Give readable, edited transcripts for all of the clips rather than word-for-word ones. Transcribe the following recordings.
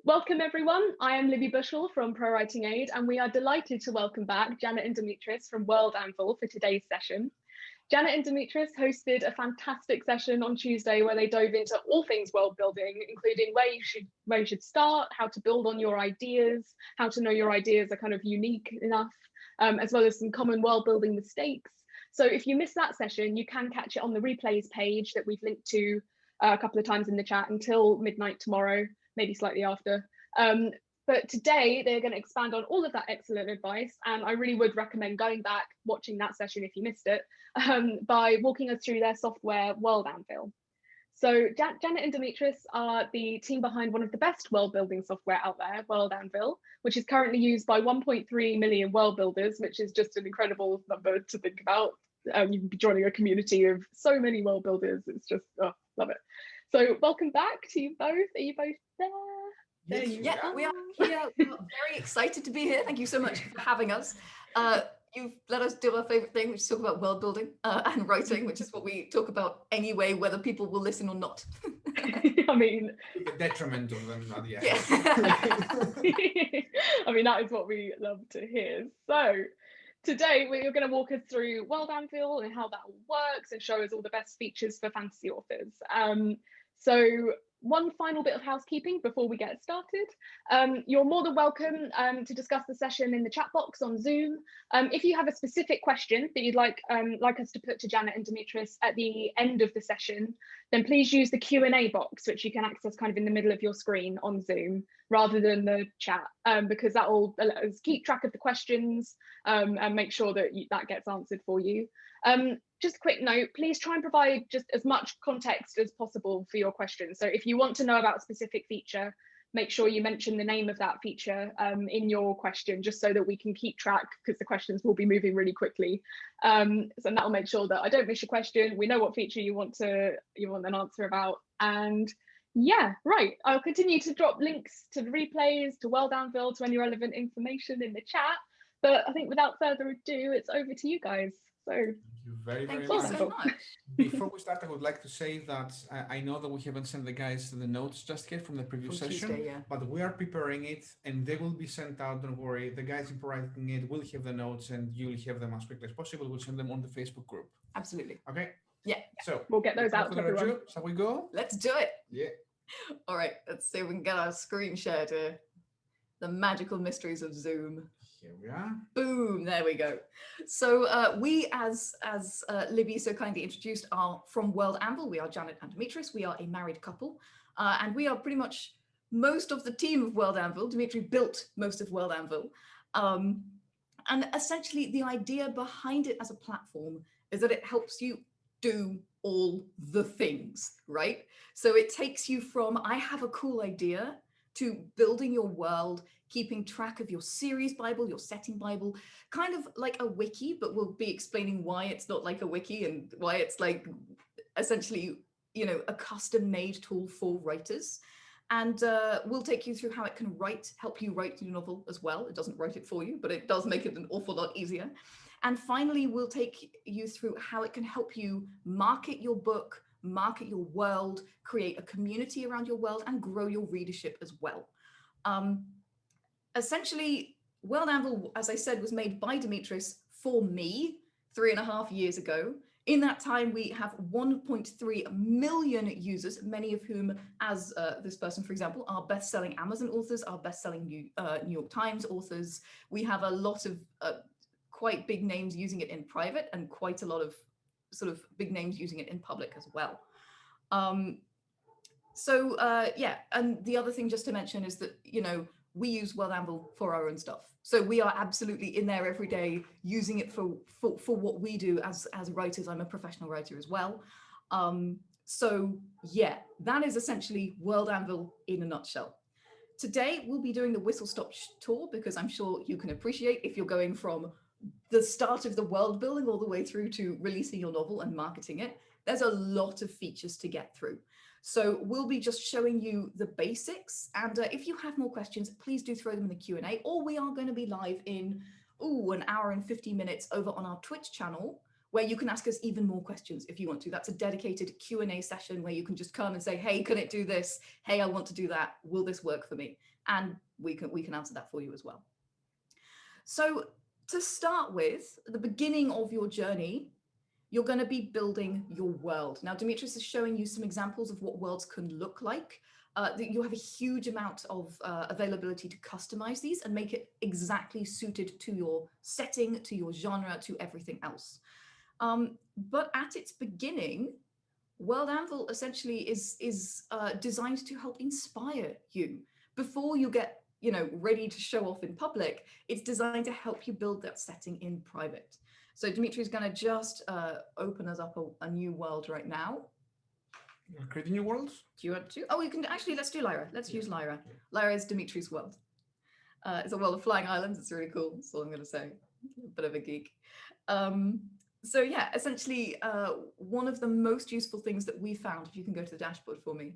Welcome everyone, I am Libby Bushell from ProWritingAid and we are delighted to welcome back Janet and Dimitris from World Anvil for today's session. Janet and Dimitris hosted a fantastic session on Tuesday where they dove into all things world building, including where you should start, how to build on your ideas, how to know your ideas are kind of unique enough, as well as some common world building mistakes. So if you missed that session, you can catch it on the replays page that we've linked to a couple of times in the chat until midnight tomorrow, maybe slightly after. But today they're going to expand on all of that excellent advice, and I really would recommend going back, watching that session if you missed it, by walking us through their software, World Anvil. So Janet and Dimitris are the team behind one of the best world building software out there, World Anvil, which is currently used by 1.3 million world builders, which is just an incredible number to think about. You can be joining a community of so many world builders. It's just, oh, love it. So welcome back to you both. Are you both there? Yes, we are here. We are very excited to be here. Thank you so much for having us. You've let us do our favorite thing, which is talk about world building and writing, which is what we talk about anyway, whether people will listen or not. I mean, the detriment of them, not yet. Yeah. I mean, that is what we love to hear. So today we're going to walk us through World Anvil and how that works and show us all the best features for fantasy authors. So one final bit of housekeeping before we get started. You're more than welcome to discuss the session in the chat box on Zoom. If you have a specific question that you'd like us to put to Janet and Dimitris at the end of the session, then please use the Q&A box, which you can access kind of in the middle of your screen on Zoom, rather than the chat, because that will let us keep track of the questions and make sure that that gets answered for you. Just a quick note, please try and provide just as much context as possible for your questions. So if you want to know about a specific feature, make sure you mention the name of that feature in your question, just so that we can keep track, because the questions will be moving really quickly. So that'll make sure that I don't miss your question. We know what feature you want an answer about. And yeah, right, I'll continue to drop links to the replays, to World Anvil, to any relevant information in the chat. But I think without further ado, it's over to you guys. So thank you very Thank much. you so much. Before we start, I would like to say that I know that we haven't sent the guys the notes just yet from the previous session, Tuesday, yeah. but we are preparing it and they will be sent out. Don't worry, the guys in ProWritingAid will have the notes and you'll have them as quickly as possible. We'll send them on the Facebook group. Absolutely. Okay. Yeah. So we'll get those out to everyone. Shall we go? Let's do it. Yeah. All right. Let's see if we can get our screen shared here. The magical mysteries of Zoom. Here we are. Boom, there we go. So we, as Libby so kindly introduced, are from World Anvil. We are Janet and Dimitris. We are a married couple. And we are pretty much most of the team of World Anvil. Dimitri built most of World Anvil. And essentially the idea behind it as a platform is that it helps you do all the things, right? So it takes you from, I have a cool idea, to building your world, keeping track of your series Bible, your setting Bible, kind of like a wiki, but we'll be explaining why it's not like a wiki and why it's like essentially, you know, a custom-made tool for writers. And we'll take you through how it can help you write your novel as well. It doesn't write it for you, but it does make it an awful lot easier. And finally, we'll take you through how it can help you market your book, market your world, create a community around your world, and grow your readership as well. Essentially, World Anvil, as I said, was made by Dimitris for me 3.5 years ago. In that time, we have 1.3 million users, many of whom, as this person, for example, are best-selling Amazon authors, are best-selling New York Times authors. We have a lot of quite big names using it in private and quite a lot of sort of big names using it in public as well. Yeah, and the other thing just to mention is that, you know, we use World Anvil for our own stuff. So we are absolutely in there every day using it for what we do as writers. I'm a professional writer as well. So yeah, that is essentially World Anvil in a nutshell. Today, we'll be doing the whistle-stop tour because I'm sure you can appreciate if you're going from the start of the world building all the way through to releasing your novel and marketing it, there's a lot of features to get through. So we'll be just showing you the basics. And if you have more questions, please do throw them in the Q&A, or we are going to be live in, 1 hour and 50 minutes over on our Twitch channel, where you can ask us even more questions if you want to. That's a dedicated Q&A session where you can just come and say, hey, can it do this? Hey, I want to do that. Will this work for me? And we can answer that for you as well. So to start with, at the beginning of your journey, you're going to be building your world. Now, Dimitris is showing you some examples of what worlds can look like. You have a huge amount of availability to customize these and make it exactly suited to your setting, to your genre, to everything else. But at its beginning, World Anvil essentially is designed to help inspire you. Before you get ready to show off in public, it's designed to help you build that setting in private. So Dimitri is going to just open us up a new world right now. Creating new worlds? Do you want to? Oh, you can actually, let's do Lyra. Let's use Lyra. Lyra is Dimitri's world. It's a world of flying islands. It's really cool. That's all I'm going to say. A bit of a geek. So yeah, essentially, one of the most useful things that we found, if you can go to the dashboard for me,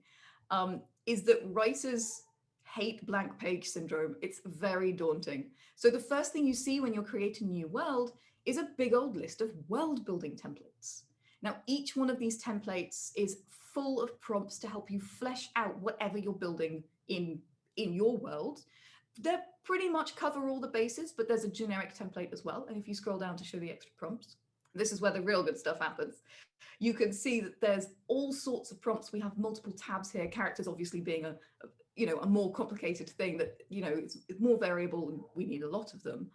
is that writers hate blank page syndrome. It's very daunting. So the first thing you see when you're creating a new world is a big old list of world building templates. Now, each one of these templates is full of prompts to help you flesh out whatever you're building in your world. They pretty much cover all the bases, but there's a generic template as well. And if you scroll down to show the extra prompts, this is where the real good stuff happens. You can see that there's all sorts of prompts. We have multiple tabs here, characters obviously being a more complicated thing that, it's more variable and we need a lot of them.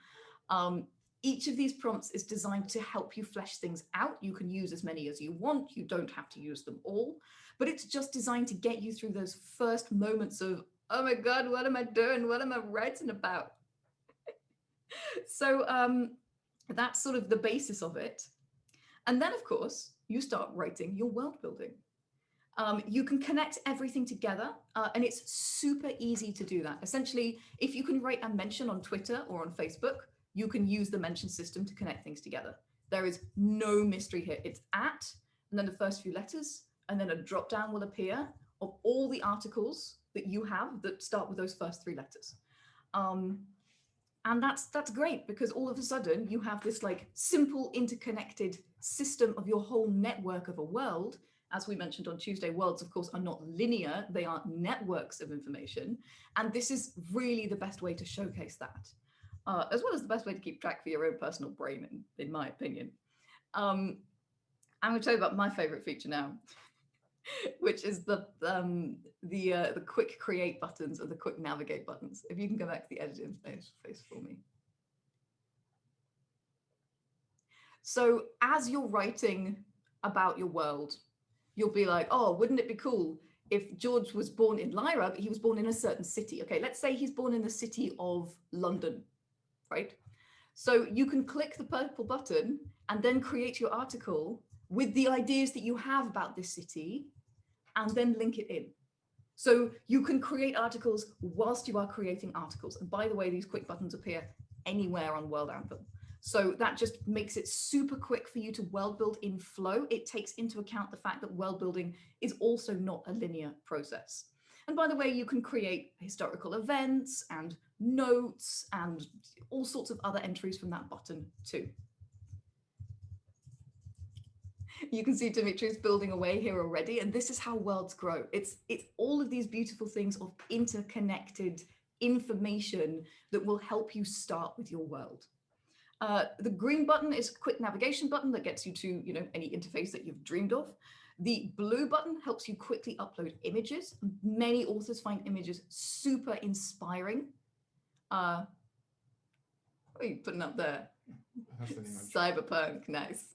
Each of these prompts is designed to help you flesh things out. You can use as many as you want. You don't have to use them all, but it's just designed to get you through those first moments of, oh my God, what am I doing? What am I writing about? So that's sort of the basis of it. And then, of course, you start writing your world building. You can connect everything together, and it's super easy to do that. Essentially, if you can write a mention on Twitter or on Facebook, you can use the mention system to connect things together. There is no mystery here. It's at, and then the first few letters, and then a drop down will appear of all the articles that you have that start with those first three letters. And that's great, because all of a sudden you have this like simple interconnected system of your whole network of a world. As we mentioned on Tuesday, worlds, of course, are not linear. They are networks of information. And this is really the best way to showcase that, as well as the best way to keep track for your own personal brain, in my opinion. I'm going to tell you about my favorite feature now, which is the quick create buttons and the quick navigate buttons. If you can go back to the edit interface for me. So as you're writing about your world, you'll be like, oh, wouldn't it be cool if George was born in Lyra, but he was born in a certain city? Okay, let's say he's born in the city of London, right? So you can click the purple button and then create your article with the ideas that you have about this city and then link it in. So you can create articles whilst you are creating articles. And by the way, these quick buttons appear anywhere on World Anvil. So that just makes it super quick for you to world build in flow. It takes into account the fact that world building is also not a linear process. And by the way, you can create historical events and notes and all sorts of other entries from that button too. You can see Dimitri's building away here already, and this is how worlds grow. It's all of these beautiful things of interconnected information that will help you start with your world. The green button is a quick navigation button that gets you to any interface that you've dreamed of. The blue button helps you quickly upload images. Many authors find images super inspiring. What are you putting up there? Cyberpunk, nice.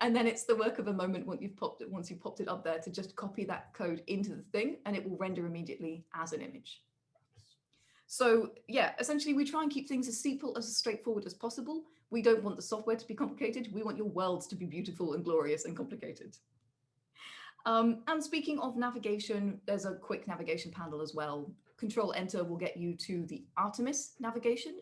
And then it's the work of a moment once you've popped it up there to just copy that code into the thing, and it will render immediately as an image. So yeah, essentially we try and keep things as simple, as straightforward as possible. We don't want the software to be complicated. We want your worlds to be beautiful and glorious and complicated. And speaking of navigation, there's a quick navigation panel as well. Control Enter will get you to the Artemis navigation.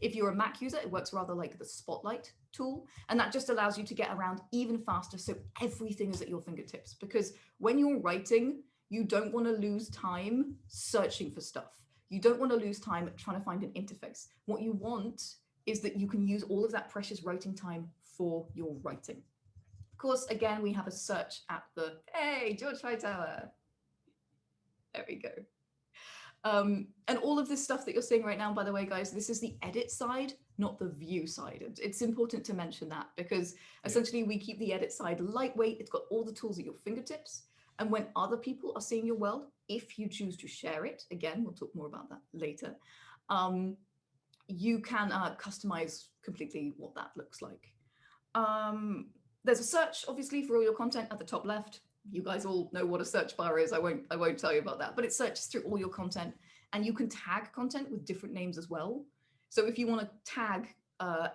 If you're a Mac user, it works rather like the Spotlight tool, and that just allows you to get around even faster, so everything is at your fingertips. Because when you're writing, you don't want to lose time searching for stuff. You don't want to lose time trying to find an interface. What you want is that you can use all of that precious writing time for your writing. Of course, again, we have a search at the, hey, George Hightower. There we go. And all of this stuff that you're seeing right now, by the way, guys, this is the edit side, not the view side. And it's important to mention that because essentially we keep the edit side lightweight. It's got all the tools at your fingertips. And when other people are seeing your world, if you choose to share it, again, we'll talk more about that later, you can customize completely what that looks like. There's a search, obviously, for all your content at the top left. You guys all know what a search bar is. I won't tell you about that, but it searches through all your content, and you can tag content with different names as well. So if you want to tag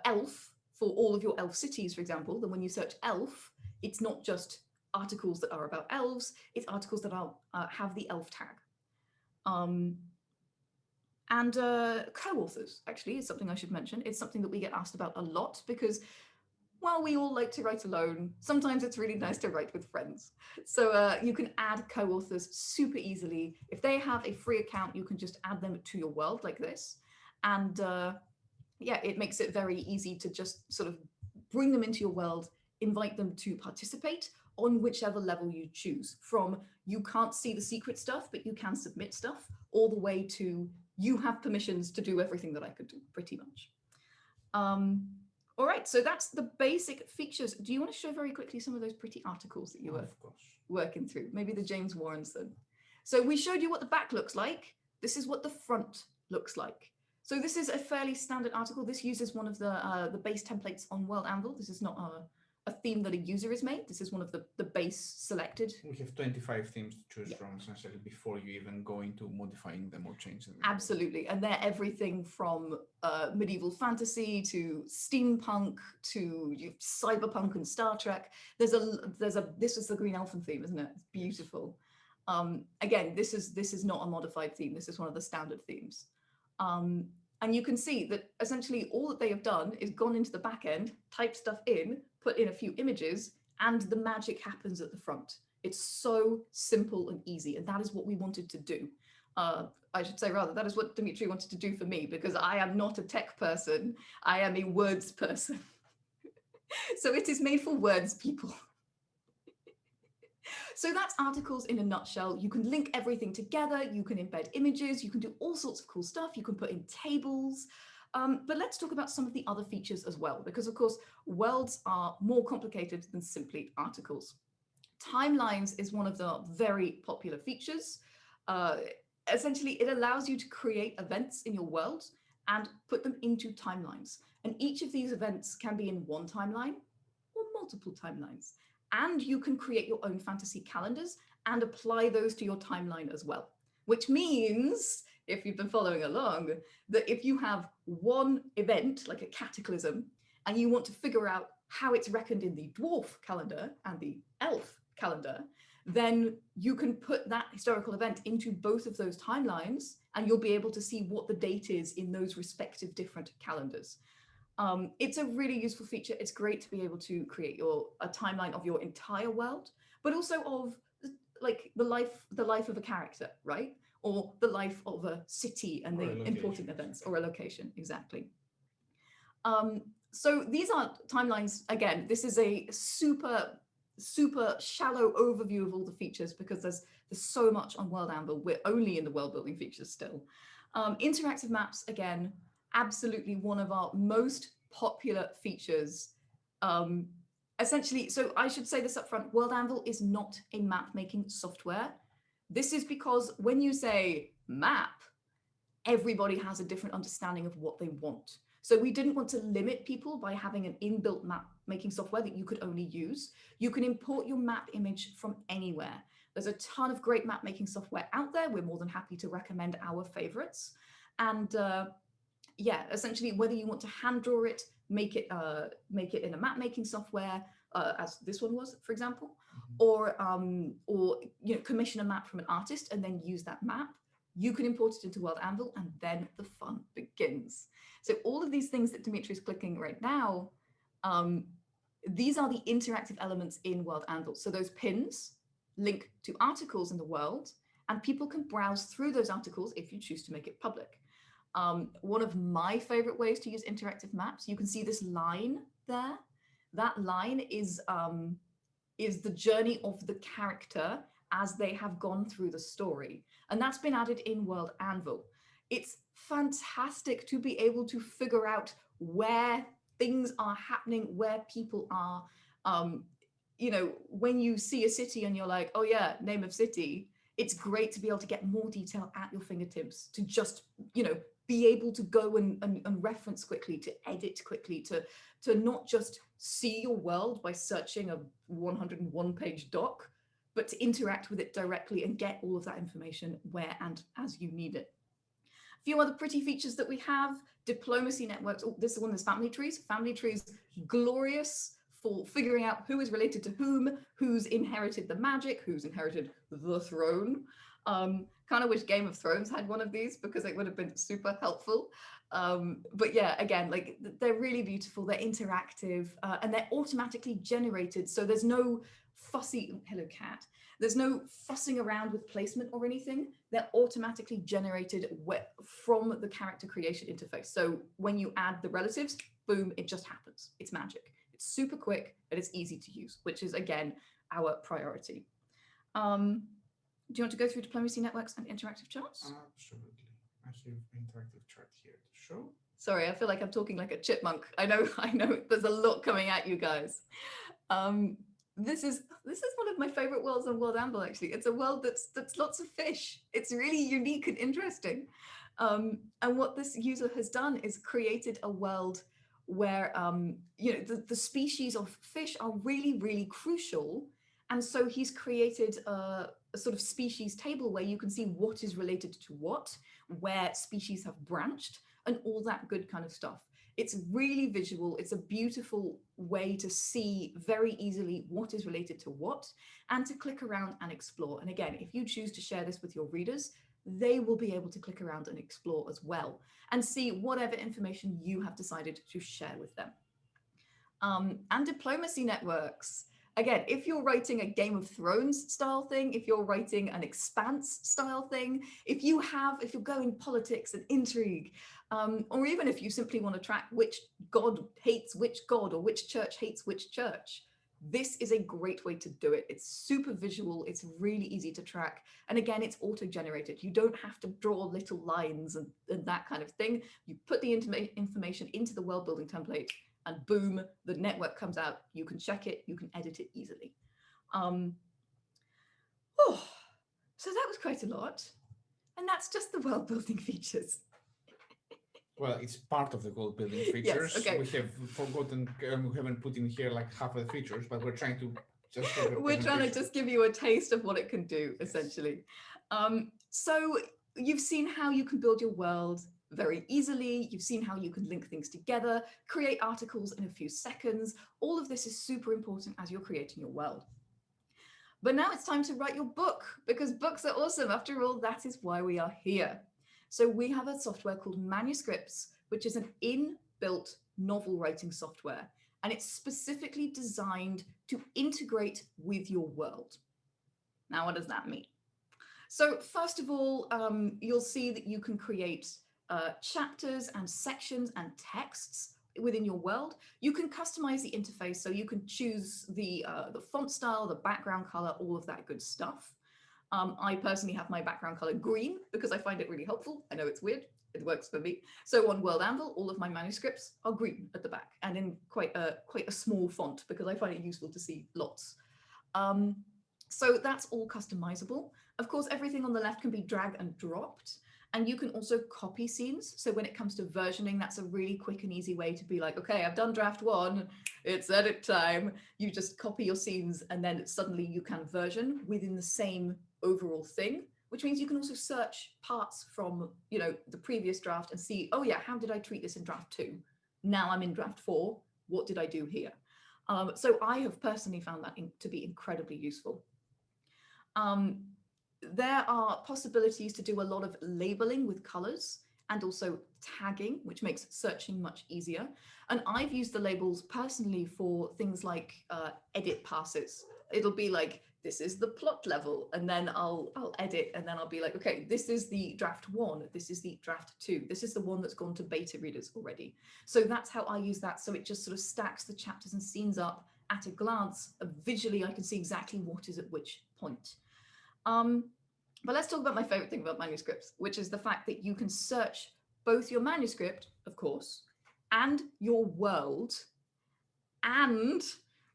elf for all of your elf cities, for example, then when you search elf, it's not just articles that are about elves, it's articles that are have the elf tag. And co-authors, actually, is something I should mention. It's something that we get asked about a lot because while we all like to write alone, sometimes it's really nice to write with friends. So you can add co-authors super easily. If they have a free account, you can just add them to your world like this. And yeah, it makes it very easy to just sort of bring them into your world, invite them to participate on whichever level you choose, from you can't see the secret stuff, but you can submit stuff, all the way to you have permissions to do everything that I could do, pretty much. All right, so that's the basic features. Do you want to show very quickly some of those pretty articles that you were working through? Maybe the James Warrens then. So we showed you what the back looks like. This is what the front looks like. So this is a fairly standard article. This uses one of the base templates on World Anvil. This is not a theme that a user has made. This is one of the base selected. We have 25 themes to choose from, essentially, before you even go into modifying them or changing them. Absolutely. And they're everything from medieval fantasy to steampunk to cyberpunk and Star Trek. This is the Green Elfin theme, isn't it? It's beautiful. Again, this is not a modified theme. This is one of the standard themes. And you can see that essentially all that they have done is gone into the back end, typed stuff in, put in a few images, and the magic happens at the front. It's so simple and easy, and that is what we wanted to do. I should say rather, that is what Dimitri wanted to do for me, because I am not a tech person, I am a words person. So it is made for words people. So that's articles in a nutshell. You can link everything together, you can embed images, you can do all sorts of cool stuff, you can put in tables. But let's talk about some of the other features as well, because of course, worlds are more complicated than simply articles. Timelines is one of the very popular features. Essentially, it allows you to create events in your world and put them into timelines. And each of these events can be in one timeline or multiple timelines. And you can create your own fantasy calendars and apply those to your timeline as well, which means, if you've been following along, that if you have one event, like a cataclysm, and you want to figure out how it's reckoned in the dwarf calendar and the elf calendar, then you can put that historical event into both of those timelines, and you'll be able to see what the date is in those respective different calendars. It's a really useful feature. It's great to be able to create a timeline of your entire world, but also of like the life of a character, right? Or the life of a city and the important events, or a location, exactly. So these are timelines. Again, this is a super shallow overview of all the features because there's so much on World Anvil. We're only in the world building features still. Interactive maps, again, absolutely one of our most popular features. Essentially, so I should say this up front, World Anvil is not a map making software. This is because when you say map, everybody has a different understanding of what they want. So we didn't want to limit people by having an inbuilt map making software that you could only use. You can import your map image from anywhere. There's a ton of great map making software out there. We're more than happy to recommend our favorites. And yeah, essentially, whether you want to hand draw it, make it in a map making software, as this one was, for example, or commission a map from an artist and then use that map, you can import it into World Anvil, and then the fun begins. So all of these things that Dimitri is clicking right now, these are the interactive elements in World Anvil. So those pins link to articles in the world, and people can browse through those articles if you choose to make it public. One of my favorite ways to use interactive maps, you can see this line there. that line is the journey of the character as they have gone through the story. And that's been added in World Anvil. It's fantastic to be able to figure out where things are happening, where people are. When you see a city and you're like, oh yeah, name of city, it's great to be able to get more detail at your fingertips, to just, be able to go and reference quickly, to edit quickly, to not just see your world by searching a 101-page doc, but to interact with it directly and get all of that information where and as you need it. A few other pretty features that we have: diplomacy networks. Oh, this is one that's family trees. Family trees, glorious for figuring out who is related to whom, who's inherited the magic, who's inherited the throne. Kind of wish Game of Thrones had one of these because it would have been super helpful. But yeah, again, like they're really beautiful, they're interactive, and they're automatically generated. So there's no hello cat, there's no fussing around with placement or anything. They're automatically generated from the character creation interface. So when you add the relatives, boom, it just happens. It's magic. It's super quick and it's easy to use, which is again our priority. Do you want to go through diplomacy networks and interactive charts? Absolutely. I see an interactive chart here to show. Sorry, I feel like I'm talking like a chipmunk. I know. There's a lot coming at you guys. This is one of my favorite worlds on World Anvil. Actually, it's a world that's lots of fish. It's really unique and interesting. And what this user has done is created a world where the species of fish are really, really crucial. And so he's created a sort of species table where you can see what is related to what, where species have branched, and all that good kind of stuff. It's really visual. It's a beautiful way to see very easily what is related to what, and to click around and explore. And again, if you choose to share this with your readers, they will be able to click around and explore as well, and see whatever information you have decided to share with them. And diplomacy networks. Again, if you're writing a Game of Thrones style thing, if you're writing an Expanse style thing, if you're going politics and intrigue, or even if you simply want to track which god hates which god or which church hates which church, this is a great way to do it. It's super visual. It's really easy to track. And again, it's auto-generated. You don't have to draw little lines and that kind of thing. You put the information into the world building template, and boom, the network comes out. You can check it, you can edit it easily. So that was quite a lot. And that's just the world building features. Well, it's part of the world building features. Yes, okay. We have forgotten, we haven't put in here like half of the features, but we're trying to just we're trying to just give you a taste of what it can do, essentially. So you've seen how you can build your world very easily. You've seen how you can link things together, create articles in a few seconds. All of this is super important as you're creating your world. But now it's time to write your book, because books are awesome. After all, that is why we are here. So we have a software called Manuscripts, which is an inbuilt novel writing software, and it's specifically designed to integrate with your world. Now, what does that mean? So first of all, you'll see that you can create chapters and sections and texts within your world. You can customize the interface, so you can choose the font style, the background color, all of that good stuff. I personally have my background color green because I find it really helpful. I know it's weird, it works for me. So on World Anvil, all of my manuscripts are green at the back and in quite a small font because I find it useful to see lots. So that's all customizable. Of course, everything on the left can be drag and dropped. And you can also copy scenes. So when it comes to versioning, that's a really quick and easy way to be like, okay, I've done draft 1, it's edit time. You just copy your scenes and then suddenly you can version within the same overall thing, which means you can also search parts from, the previous draft and see, oh yeah, how did I treat this in draft 2? Now I'm in draft 4, what did I do here? So I have personally found that to be incredibly useful. There are possibilities to do a lot of labeling with colors and also tagging, which makes searching much easier. And I've used the labels personally for things like edit passes. It'll be like this is the plot level, and then I'll edit, and then I'll be like, okay, this is the draft 1, this is the draft 2, this is the one that's gone to beta readers already. So that's how I use that. So it just sort of stacks the chapters and scenes up at a glance. Visually, I can see exactly what is at which point. But let's talk about my favorite thing about manuscripts, which is the fact that you can search both your manuscript, of course, and your world, and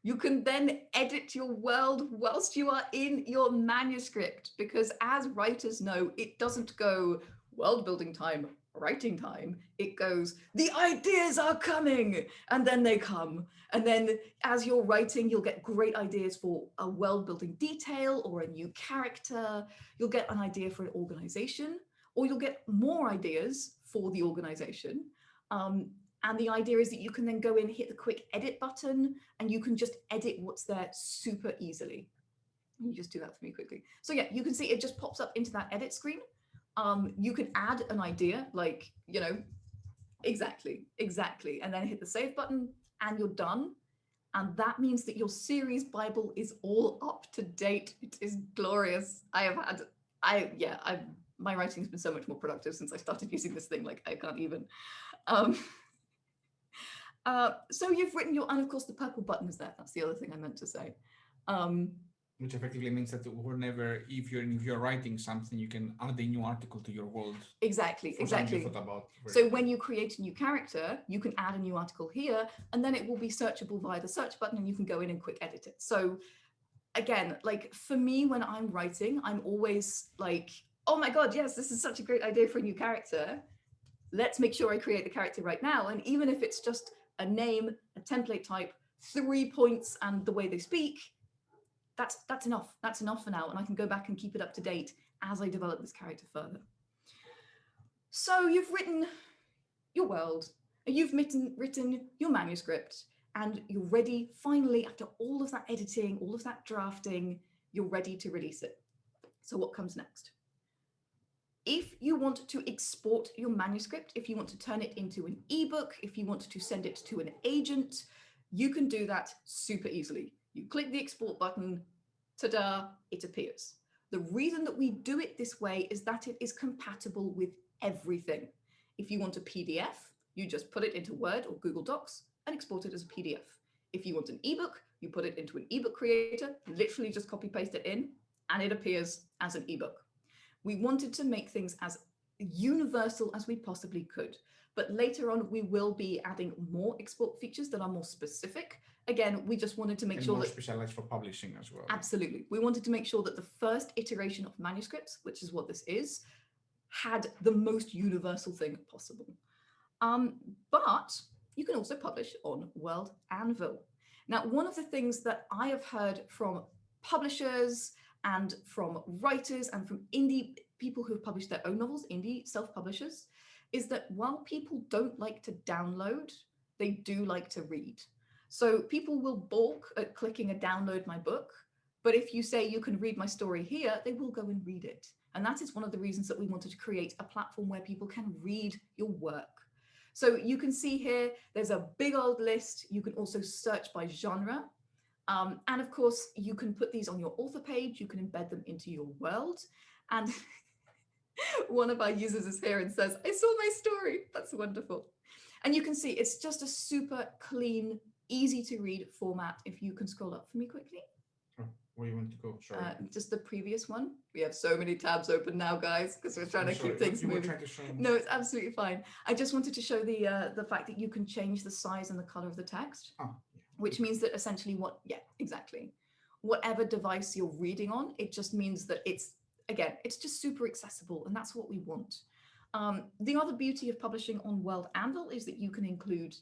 you can then edit your world whilst you are in your manuscript, because as writers know, it doesn't go world building time, writing time. It goes, the ideas are coming, and then they come. And then as you're writing, you'll get great ideas for a world building detail or a new character. You'll get an idea for an organization, or you'll get more ideas for the organization. And the idea is that you can then go in, hit the quick edit button, and you can just edit what's there super easily. Let me just do that for me quickly. So yeah, you can see it just pops up into that edit screen. You can add an idea, like, you know, exactly, and then hit the save button, and you're done. And that means that your series Bible is all up to date. It is glorious. My writing's been so much more productive since I started using this thing, like I can't even. So you've written your, and of course the purple button is there. That's the other thing I meant to say. Which effectively means that whenever, if you're writing something, you can add a new article to your world. Exactly. About. So when you create a new character, you can add a new article here, and then it will be searchable via the search button, and you can go in and quick edit it. So again, like for me, when I'm writing, I'm always like, oh my God, yes, this is such a great idea for a new character. Let's make sure I create the character right now. And even if it's just a name, a template type, 3 points, and the way they speak, that's enough. That's enough for now. And I can go back and keep it up to date as I develop this character further. So you've written your world, and you've written your manuscript, and you're ready, finally, after all of that editing, all of that drafting, you're ready to release it. So what comes next? If you want to export your manuscript, if you want to turn it into an ebook, if you want to send it to an agent, you can do that super easily. You click the export button, ta-da, it appears. The reason that we do it this way is that it is compatible with everything. If you want a PDF, you just put it into Word or Google Docs and export it as a PDF. If you want an ebook, you put it into an ebook creator, literally just copy paste it in, and it appears as an ebook. We wanted to make things as universal as we possibly could, but later on we will be adding more export features that are more specific. Again, we just wanted to make sure that specialized for publishing as well. Absolutely. We wanted to make sure that the first iteration of manuscripts, which is what this is, had the most universal thing possible. But you can also publish on World Anvil. Now, one of the things that I have heard from publishers and from writers and from indie people who have published their own novels, indie self-publishers, is that while people don't like to download, they do like to read. So people will balk at clicking a download my book, but if you say you can read my story here, they will go and read it. And that is one of the reasons that we wanted to create a platform where people can read your work. So you can see here, there's a big old list. You can also search by genre. And of course, you can put these on your author page. You can embed them into your world. And one of our users is here and says, I saw my story. That's wonderful. And you can see it's just a super clean, easy to read format. If you can scroll up for me quickly. Where do you want to go? Sorry. Just the previous one. We have so many tabs open now, guys, because we're trying to keep things moving. No, it's absolutely fine. I just wanted to show the fact that you can change the size and the color of the text, which means that essentially whatever device you're reading on, it just means that it's just super accessible, and that's what we want. The other beauty of publishing on World Anvil is that you can include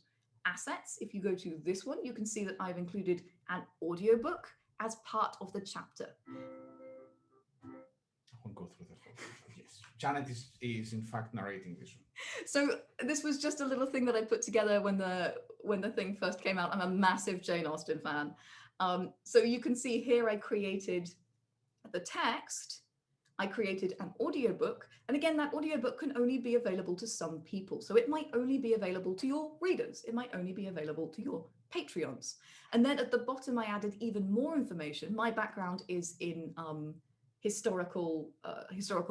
assets. If you go to this one, you can see that I've included an audiobook as part of the chapter. I won't go through the whole thing. Yes, Janet is in fact narrating this one. So this was just a little thing that I put together when the thing first came out. I'm a massive Jane Austen fan. So you can see here I created the text, I created an audiobook, and again, that audiobook can only be available to some people. So it might only be available to your readers. It might only be available to your Patreons. And then at the bottom, I added even more information. My background is in historical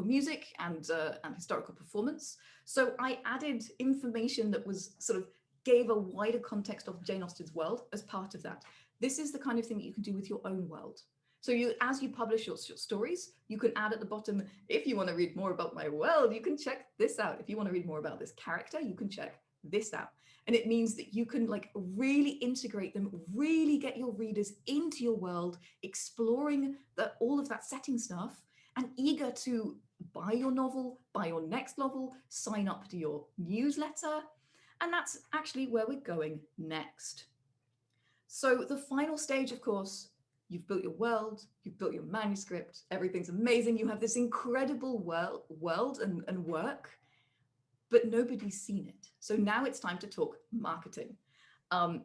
music and historical performance. So I added information that was sort of gave a wider context of Jane Austen's world as part of that. This is the kind of thing that you can do with your own world. So as you publish your stories, you can add at the bottom, if you want to read more about my world, you can check this out. If you want to read more about this character, you can check this out. And it means that you can like really integrate them, really get your readers into your world, exploring all of that setting stuff, and eager to buy your novel, buy your next novel, sign up to your newsletter. And that's actually where we're going next. So the final stage, of course, you've built your world, you've built your manuscript, everything's amazing. You have this incredible world and work, but nobody's seen it. So now it's time to talk marketing.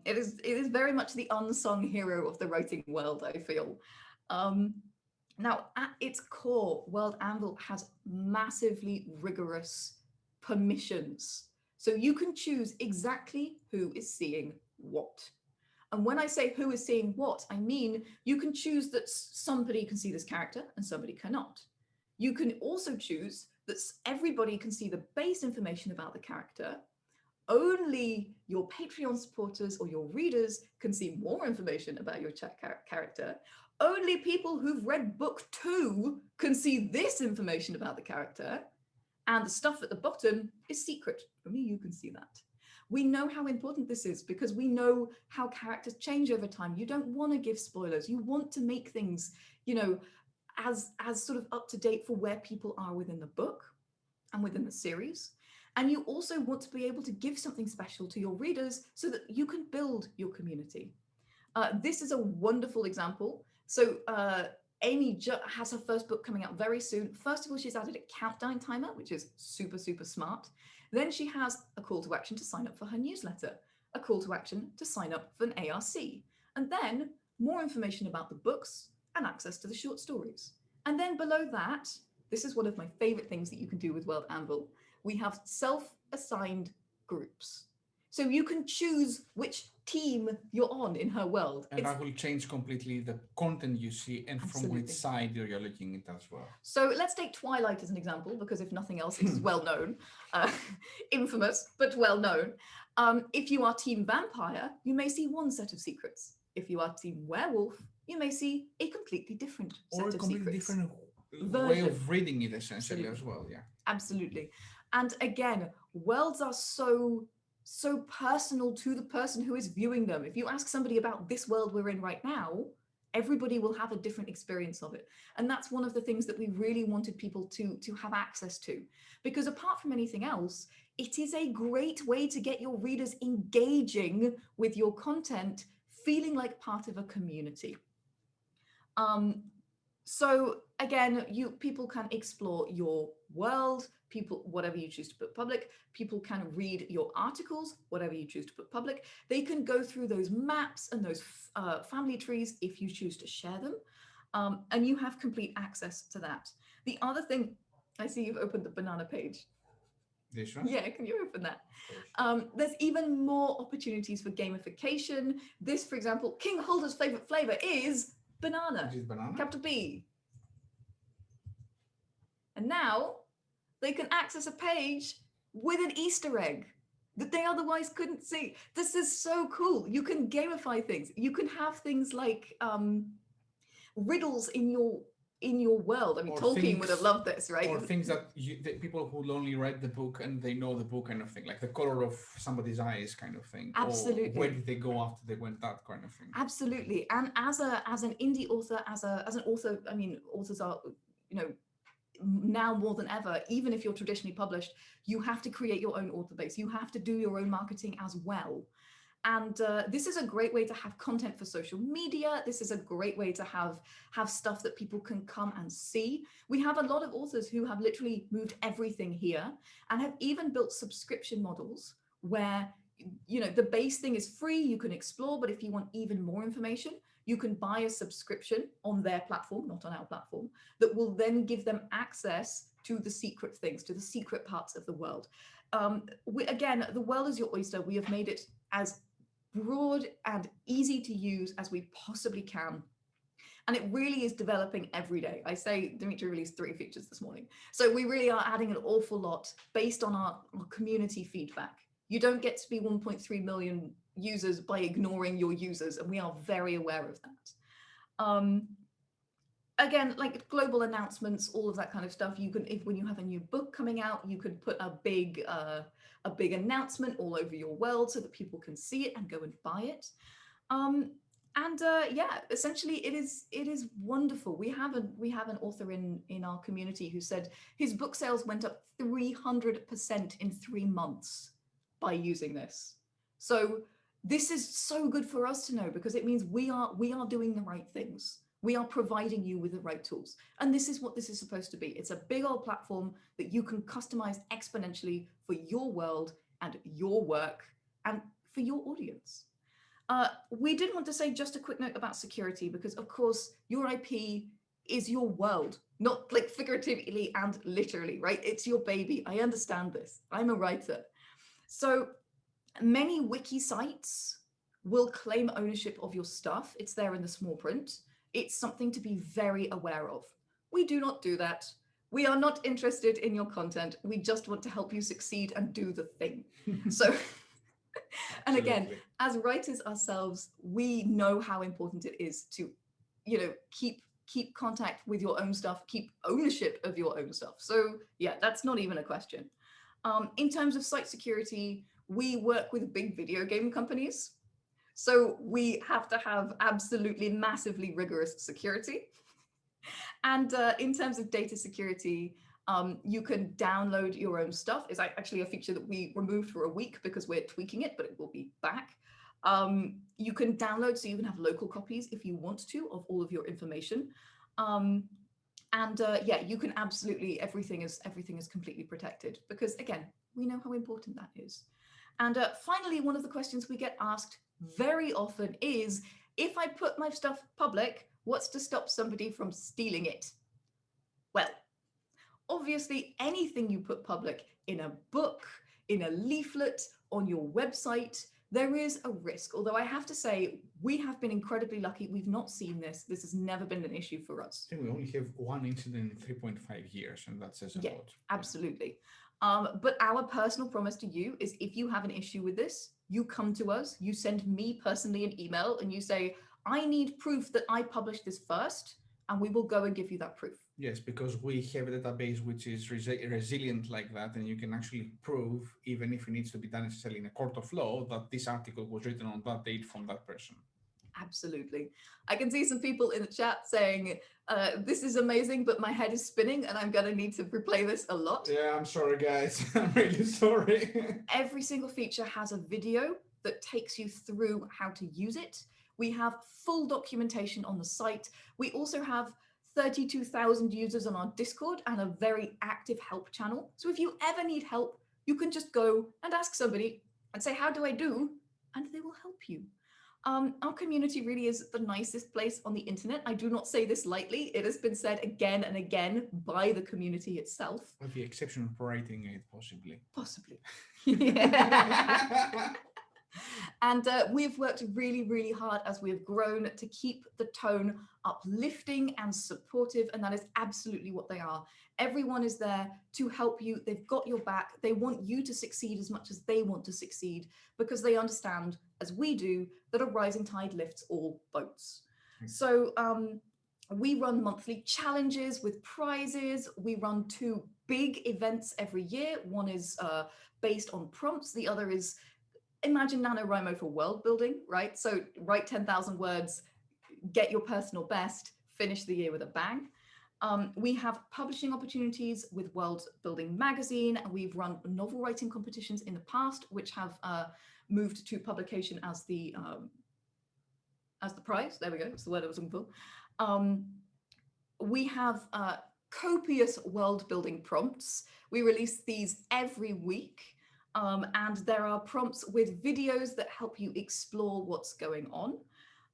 It is very much the unsung hero of the writing world, I feel. Now, at its core, World Anvil has massively rigorous permissions. So you can choose exactly who is seeing what. And when I say who is seeing what, I mean you can choose that somebody can see this character and somebody cannot. You can also choose that everybody can see the base information about the character. Only your Patreon supporters or your readers can see more information about your character. Only people who've read book 2 can see this information about the character. And the stuff at the bottom is secret. Only you can see that. We know how important this is because we know how characters change over time. You don't want to give spoilers. You want to make things, you know, as sort of up to date for where people are within the book and within the series. And you also want to be able to give something special to your readers so that you can build your community. This is a wonderful example. So Amy has her first book coming out very soon. First of all, she's added a countdown timer, which is super, super smart. Then she has a call to action to sign up for her newsletter, a call to action to sign up for an ARC, and then more information about the books and access to the short stories. And then below that, this is one of my favorite things that you can do with World Anvil. We have self-assigned groups. So you can choose which team you're on in her world. And that will change completely the content you see and from which side you're looking at as well. So let's take Twilight as an example, because if nothing else, it's well known, infamous, but well known. If you are team vampire, you may see one set of secrets. If you are team werewolf, you may see a completely different set of secrets. Or a completely different way of reading it, essentially, as well, yeah. Absolutely. And again, worlds are so personal to the person who is viewing them. If you ask somebody about this world we're in right now, everybody will have a different experience of it. And that's one of the things that we really wanted people to have access to. Because apart from anything else, it is a great way to get your readers engaging with your content, feeling like part of a community. So again, people can explore your world, whatever you choose to put public. People can read your articles, whatever you choose to put public. They can go through those maps and those family trees if you choose to share them. And you have complete access to that. The other thing, I see you've opened the banana page. This one? Yeah, can you open that? There's even more opportunities for gamification. This, for example, King Holder's favorite flavor is banana. Is it banana? Capital B. And now they can access a page with an Easter egg that they otherwise couldn't see. This is so cool. You can gamify things. You can have things like riddles in your world. I mean, Tolkien would have loved this, right? Or things that the people who only read the book and they know the book kind of thing, like the color of somebody's eyes kind of thing. Absolutely. Or where did they go after they went, that kind of thing. Absolutely. And as an indie author, as an author, I mean, authors are, you know, now more than ever, even if you're traditionally published, you have to create your own author base. You have to do your own marketing as well. And this is a great way to have content for social media. This is a great way to have stuff that people can come and see. We have a lot of authors who have literally moved everything here and have even built subscription models where, you know, the base thing is free, you can explore, but if you want even more information, you can buy a subscription on their platform, not on our platform, that will then give them access to the secret things, to the secret parts of the world. Again, the world is your oyster. We have made it as broad and easy to use as we possibly can. And it really is developing every day. I say Dimitri released 3 features this morning. So we really are adding an awful lot based on our community feedback. You don't get to be 1.3 million users by ignoring your users, and we are very aware of that. Again, like global announcements, all of that kind of stuff. You can, when you have a new book coming out, you could put a big announcement all over your world so that people can see it and go and buy it. Yeah, essentially it is wonderful. We have an author in our community who said his book sales went up 300% in 3 months by using this. So this is so good for us to know, because it means we are doing the right things. We are providing you with the right tools. And this is what this is supposed to be. It's a big old platform that you can customize exponentially for your world and your work and for your audience. We did want to say just a quick note about security, because of course your IP is your world, not like figuratively and literally, right? It's your baby. I understand this. I'm a writer. So many wiki sites will claim ownership of your stuff. It's there in the small print. It's something to be very aware of. We do not do that. We are not interested in your content. We just want to help you succeed and do the thing. So, and again, as writers ourselves, we know how important it is to, keep contact with your own stuff, keep ownership of your own stuff. So yeah, that's not even a question. In terms of site security, we work with big video game companies. So we have to have absolutely massively rigorous security. And in terms of data security, you can download your own stuff. It's actually a feature that we removed for a week because we're tweaking it, but it will be back. You can download, so you can have local copies if you want to of all of your information. Yeah, you can absolutely, everything is completely protected, because again, we know how important that is. And finally, one of the questions we get asked very often is, if I put my stuff public, what's to stop somebody from stealing it? Well, obviously anything you put public in a book, in a leaflet, on your website, there is a risk. Although I have to say, we have been incredibly lucky. We've not seen this. This has never been an issue for us. I think we only have 1 incident in 3.5 years, and that says a lot. Absolutely. But our personal promise to you is, if you have an issue with this, you come to us, you send me personally an email, and you say, I need proof that I published this first, and we will go and give you that proof. Yes, because we have a database which is resilient like that, and you can actually prove, even if it needs to be done necessarily in a court of law, that this article was written on that date from that person. Absolutely. I can see some people in the chat saying, this is amazing, but my head is spinning and I'm going to need to replay this a lot. Yeah, I'm sorry, guys. I'm really sorry. Every single feature has a video that takes you through how to use it. We have full documentation on the site. We also have 32,000 users on our Discord and a very active help channel. So if you ever need help, you can just go and ask somebody and say, how do I do? And they will help you. Our community really is the nicest place on the internet. I do not say this lightly. It has been said again and again by the community itself. With the exception of ProWritingAid, possibly. Possibly. Yeah. And we've worked really, really hard as we've grown to keep the tone uplifting and supportive, and that is absolutely what they are. Everyone is there to help you. They've got your back. They want you to succeed as much as they want to succeed, because they understand, as we do, that a rising tide lifts all boats. So we run monthly challenges with prizes. We run 2 big events every year. One is based on prompts. The other is, imagine NaNoWriMo for world building, right? So write 10,000 words, get your personal best, finish the year with a bang. We have publishing opportunities with World Building magazine, and we've run novel writing competitions in the past, which have moved to publication as the prize. There we go, that's the word I was looking for. We have copious world building prompts. We release these every week. And there are prompts with videos that help you explore what's going on,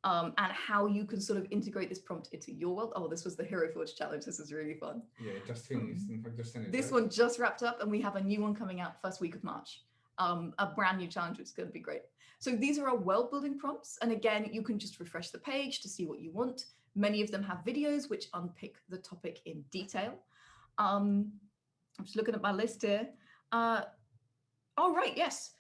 and how you can sort of integrate this prompt into your world. Oh, this was the Hero Forge challenge. This is really fun. Yeah, just finished. In fact, just finished. This one just wrapped up, and we have a new one coming out first week of March. a brand new challenge, which is going to be great. So these are our world building prompts. And again, you can just refresh the page to see what you want. Many of them have videos which unpick the topic in detail. I'm just looking at my list here. Oh, right, yes.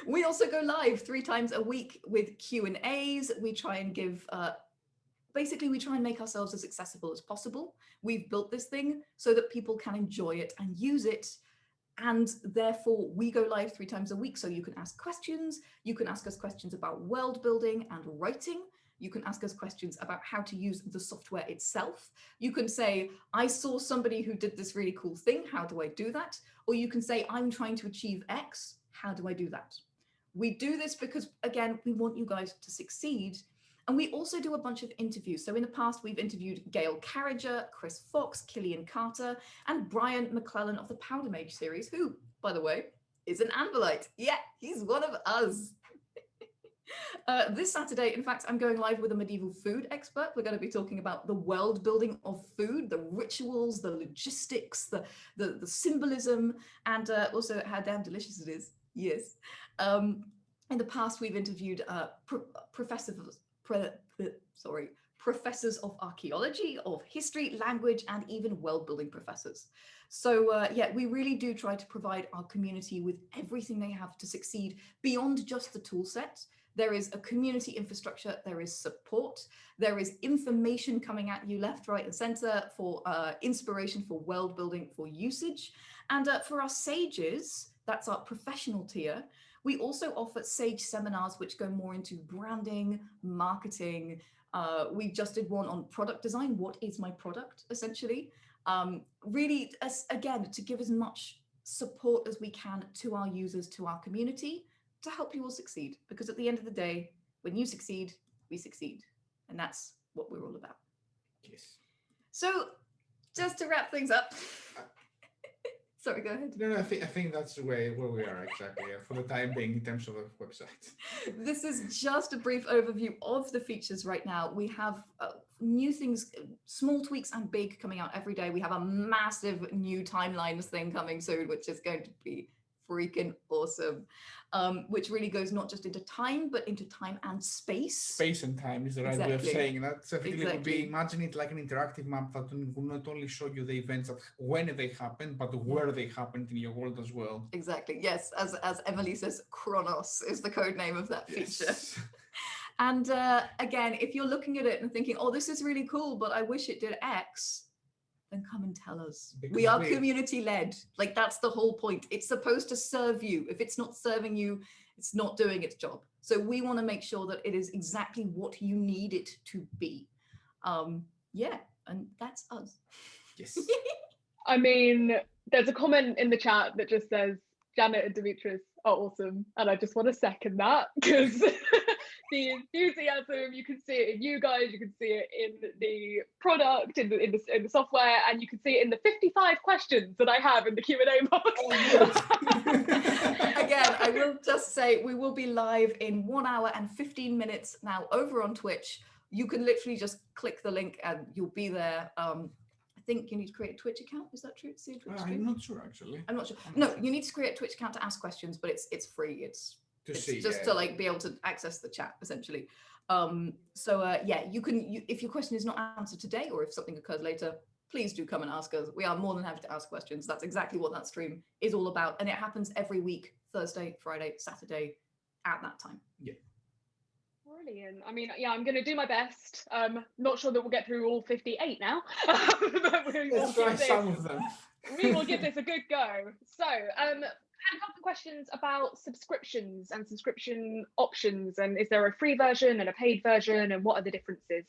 We also go live 3 times a week with Q&As. We try and give, basically we try and make ourselves as accessible as possible. We've built this thing so that people can enjoy it and use it. And therefore we go live 3 times a week. So you can ask questions. You can ask us questions about world building and writing. You can ask us questions about how to use the software itself. You can say, I saw somebody who did this really cool thing. How do I do that? Or you can say, I'm trying to achieve X. How do I do that? We do this because, again, we want you guys to succeed. And we also do a bunch of interviews. So in the past, we've interviewed Gail Carriger, Chris Fox, Killian Carter, and Brian McClellan of the Powder Mage series, who, by the way, is an Anvilite. Yeah, he's one of us. This Saturday, in fact, I'm going live with a medieval food expert. We're going to be talking about the world building of food, the rituals, the logistics, the symbolism, and also how damn delicious it is. Yes. In the past, we've interviewed professors of archaeology, of history, language, and even world building professors. So yeah, we really do try to provide our community with everything they have to succeed beyond just the tool set. There is a community infrastructure, there is support, there is information coming at you left, right, and center for inspiration, for world building, for usage. And for our sages, that's our professional tier, we also offer sage seminars which go more into branding, marketing. We just did one on product design. What is my product, essentially? Really, again, to give as much support as we can to our users, to our community, to help you all succeed. Because at the end of the day, when you succeed, we succeed. And that's what we're all about. Yes. So just to wrap things up. Sorry, go ahead. No, I think that's the way where we are exactly for the time being in terms of a website. This is just a brief overview of the features right now. We have new things, small tweaks and big, coming out every day. We have a massive new timelines thing coming soon, which is going to be freaking awesome, which really goes not just into time, but into time and space. Space and time is the right way of saying that. So effectively would be, imagine it like an interactive map that will not only show you the events that when they happen, but where they happened in your world as well. Exactly. Yes, as Emily says, Chronos is the code name of that feature. Yes. And again, if you're looking at it and thinking, oh, this is really cool, but I wish it did X, then come and tell us. Because we are community led. Like, that's the whole point. It's supposed to serve you. If it's not serving you, it's not doing its job. So we want to make sure that it is exactly what you need it to be. Yeah, and that's us. Yes. I mean, there's a comment in the chat that just says Janet and Dimitris are awesome, and I just want to second that, because the enthusiasm, you can see it in you guys, you can see it in the product, in the software, and you can see it in the 55 questions that I have in the Q&A box. Again, I will just say we will be live in 1 hour and 15 minutes now over on Twitch. You can literally just click the link and you'll be there. I think you need to create a Twitch account. Is that true? To see a Twitch stream? I'm not sure, actually. I'm not sure. No, you need to create a Twitch account to ask questions, but it's free. It's just to like be able to access the chat, essentially. Yeah, you can. If your question is not answered today, or if something occurs later, please do come and ask us. We are more than happy to ask questions. That's exactly what that stream is all about, and it happens every week, Thursday, Friday, Saturday, at that time. Yeah. Brilliant. I mean, yeah, I'm going to do my best. Not sure that we'll get through all 58 now. But let's try some of them. We will give this a good go. So, I had a couple of questions about subscriptions and subscription options. And is there a free version and a paid version? And what are the differences?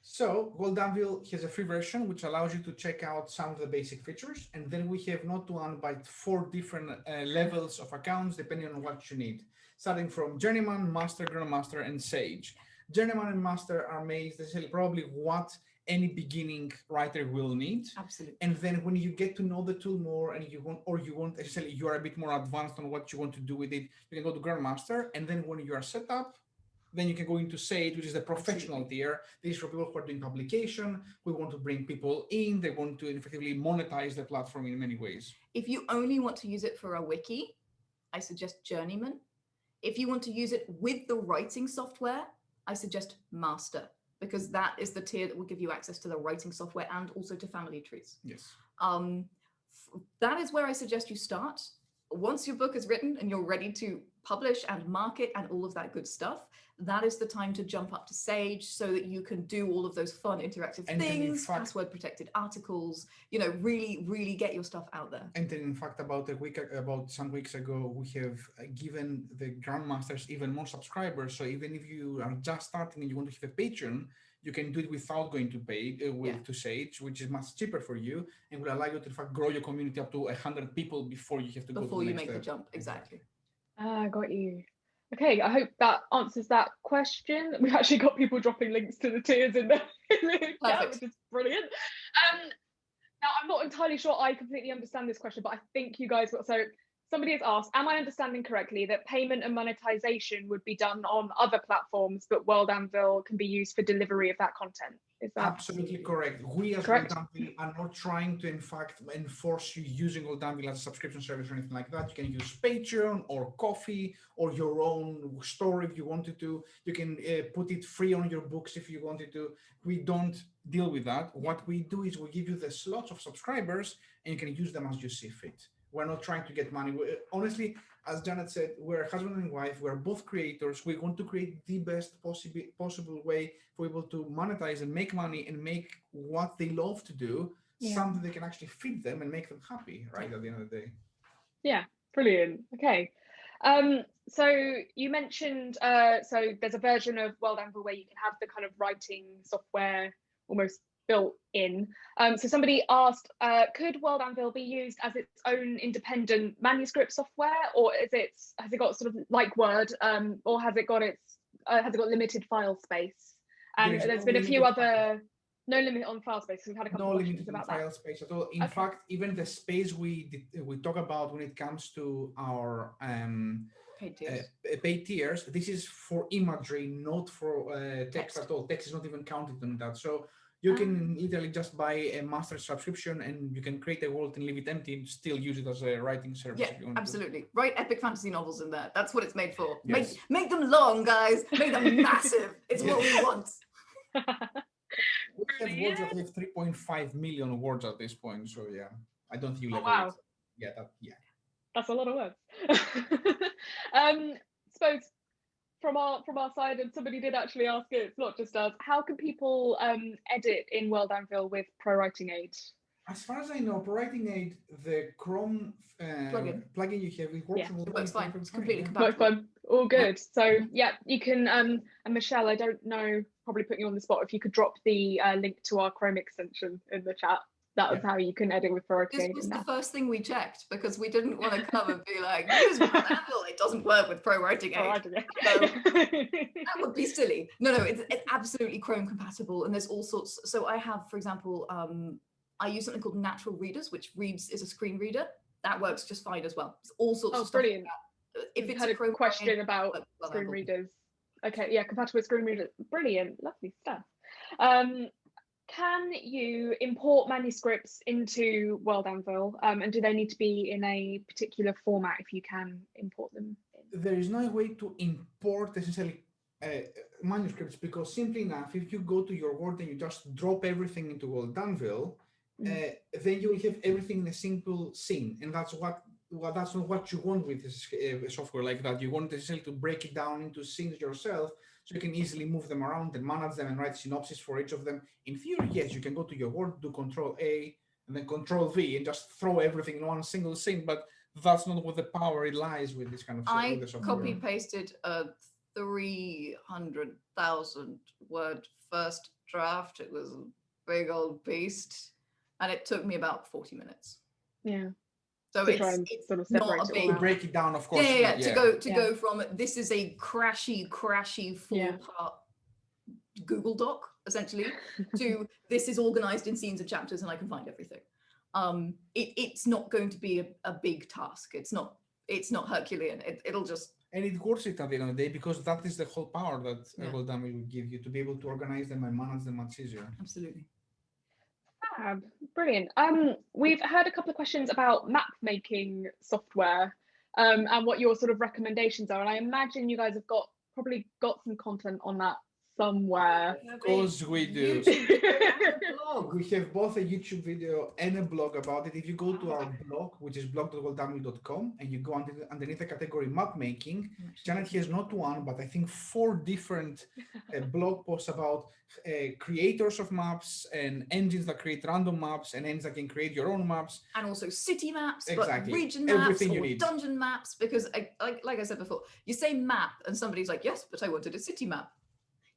So, World Anvil has a free version, which allows you to check out some of the basic features. And then we have not one, but 4 different levels of accounts, depending on what you need. Starting from Journeyman, Master, Grandmaster, and Sage. Journeyman and Master are made essentially probably what any beginning writer will need. Absolutely. And then when you get to know the tool more and you want essentially you are a bit more advanced on what you want to do with it, you can go to Grandmaster. And then when you are set up, then you can go into Sage, which is the professional tier. This is for people who are doing publication. We want to bring people in. They want to effectively monetize the platform in many ways. If you only want to use it for a wiki, I suggest Journeyman. If you want to use it with the writing software, I suggest Master, because that is the tier that will give you access to the writing software and also to family trees. Yes. That is where I suggest you start. Once your book is written and you're ready to publish and market and all of that good stuff, that is the time to jump up to Sage so that you can do all of those fun interactive things, password protected articles, you know, really, really get your stuff out there. And then in fact, about some weeks ago, we have given the Grandmasters even more subscribers. So even if you are just starting and you want to have a Patreon, you can do it without going to pay to Sage, which is much cheaper for you and will allow you to in fact grow your community up to 100 people before you have to go to the next you make step. the jump. Exactly. Got you. Okay, I hope that answers that question. We've actually got people dropping links to the tiers in the chat, which is brilliant. Now, I'm not entirely sure I completely understand this question, but I think you guys got, so somebody has asked, am I understanding correctly that payment and monetization would be done on other platforms, but World Anvil can be used for delivery of that content? Is that absolutely correct? We as World Anvil are not trying to, in fact, enforce you using World Anvil as a subscription service or anything like that. You can use Patreon or Coffee or your own store if you wanted to. You can put it free on your books if you wanted to. We don't deal with that. What we do is we give you the slots of subscribers and you can use them as you see fit. We're not trying to get money. Honestly, as Janet said, we're husband and wife. We're both creators. We want to create the best possible way for people to monetize and make money and make what they love to do, something that can actually feed them and make them happy, right, at the end of the day. Yeah, brilliant. Okay. So you mentioned, so there's a version of World Anvil where you can have the kind of writing software almost built in. So somebody asked, could World Anvil be used as its own independent manuscript software, or has it got sort of like Word, or has it got limited file space? And there's been a few other, no limit on file space. We've had a couple of questions about that. No limit on file space at all. In fact, even the space we talk about when it comes to our paid tiers, this is for imagery, not for text at all. Text is not even counted on that. So you can literally just buy a master subscription and you can create a world and leave it empty and still use it as a writing service. Yeah, if you want absolutely. Write epic fantasy novels in there. That's what it's made for. Yes. Make them long, guys. Make them massive. It's what we want. We have words that have 3.5 million words at this point. So yeah, I don't think you'll ever. Wow. Yeah. That's a lot of words. Suppose from our side, and somebody did actually ask it, it's not just us, how can people edit in World Anvil with ProWritingAid? As far as I know, ProWritingAid, the Chrome plugin you have, it works. It works fine. It's completely compatible. compatible. All good. So yeah, you can, and Michelle, I don't know, probably put you on the spot, if you could drop the link to our Chrome extension in the chat. That was how you can edit with ProWritingAid. This was the first thing we checked because we didn't want to come and be like, use World Anvil, it doesn't work with ProWritingAid. That would be silly. No, it's absolutely Chrome compatible, and there's all sorts. So I have, for example, I use something called Natural Readers, which is a screen reader. That works just fine as well. It's all sorts of stuff. Brilliant. If it's a question about screen readers. Okay, yeah, compatible with screen readers. Brilliant, lovely stuff. Can you import manuscripts into World Anvil, and do they need to be in a particular format if you can import them in? There is no way to import essentially manuscripts, because simply enough, if you go to your Word and you just drop everything into World Anvil, then you will have everything in a simple scene, and that's not what you want with this software like that. You want essentially to break it down into scenes yourself, so you can easily move them around and manage them and write synopsis for each of them. In theory, yes, you can go to your Word, do Control-A, and then Control-V, and just throw everything in one single scene, but that's not what the power lies with this kind of software. I copy-pasted a 300,000 word first draft. It was a big old beast, and it took me about 40 minutes. Yeah. So it's sort of not a big to break it down, of course. To go from this is a crashy 4-part Google Doc essentially to this is organized in scenes and chapters and I can find everything. It's not going to be a big task. It's not Herculean. It'll just, and it works it at the end of the day, because that is the whole power that World Anvil will give you, to be able to organize them and manage them much easier. Absolutely. Brilliant. We've heard a couple of questions about map making software. and what your sort of recommendations are. And I imagine you guys have probably got some content on that somewhere. Of course we do. Blog. We have both a YouTube video and a blog about it. If you go to our blog, which is blog.worldanvil.com, and you go underneath the category map making, Janet has not one, but I think 4 different blog posts about creators of maps and engines that create random maps and engines that can create your own maps. And also city maps, Exactly. but region maps, everything or you need. dungeon maps, because like I said before, you say map and somebody's like, yes, but I wanted a city map.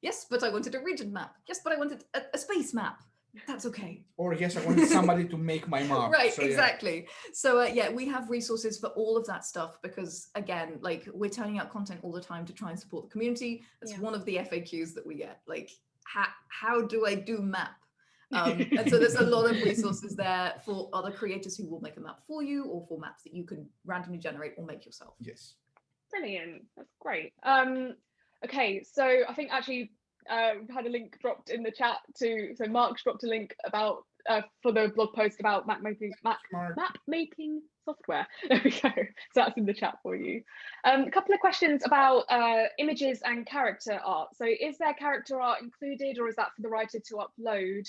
Yes, but I wanted a region map. Yes, but I wanted a space map. That's okay. Or yes, I wanted somebody to make my map. Right, so, exactly. So yeah, we have resources for all of that stuff because again, like we're turning out content all the time to try and support the community. That's one of the FAQs that we get. Like, how do I do map? And so there's a lot of resources there for other creators who will make a map for you, or for maps that you can randomly generate or make yourself. Yes. Brilliant. That's great. Okay, so I think actually we've had a link dropped in the chat so Mark's dropped a link about for the blog post about map making software. There we go. So that's in the chat for you. A couple of questions about images and character art. So is there character art included, or is that for the writer to upload?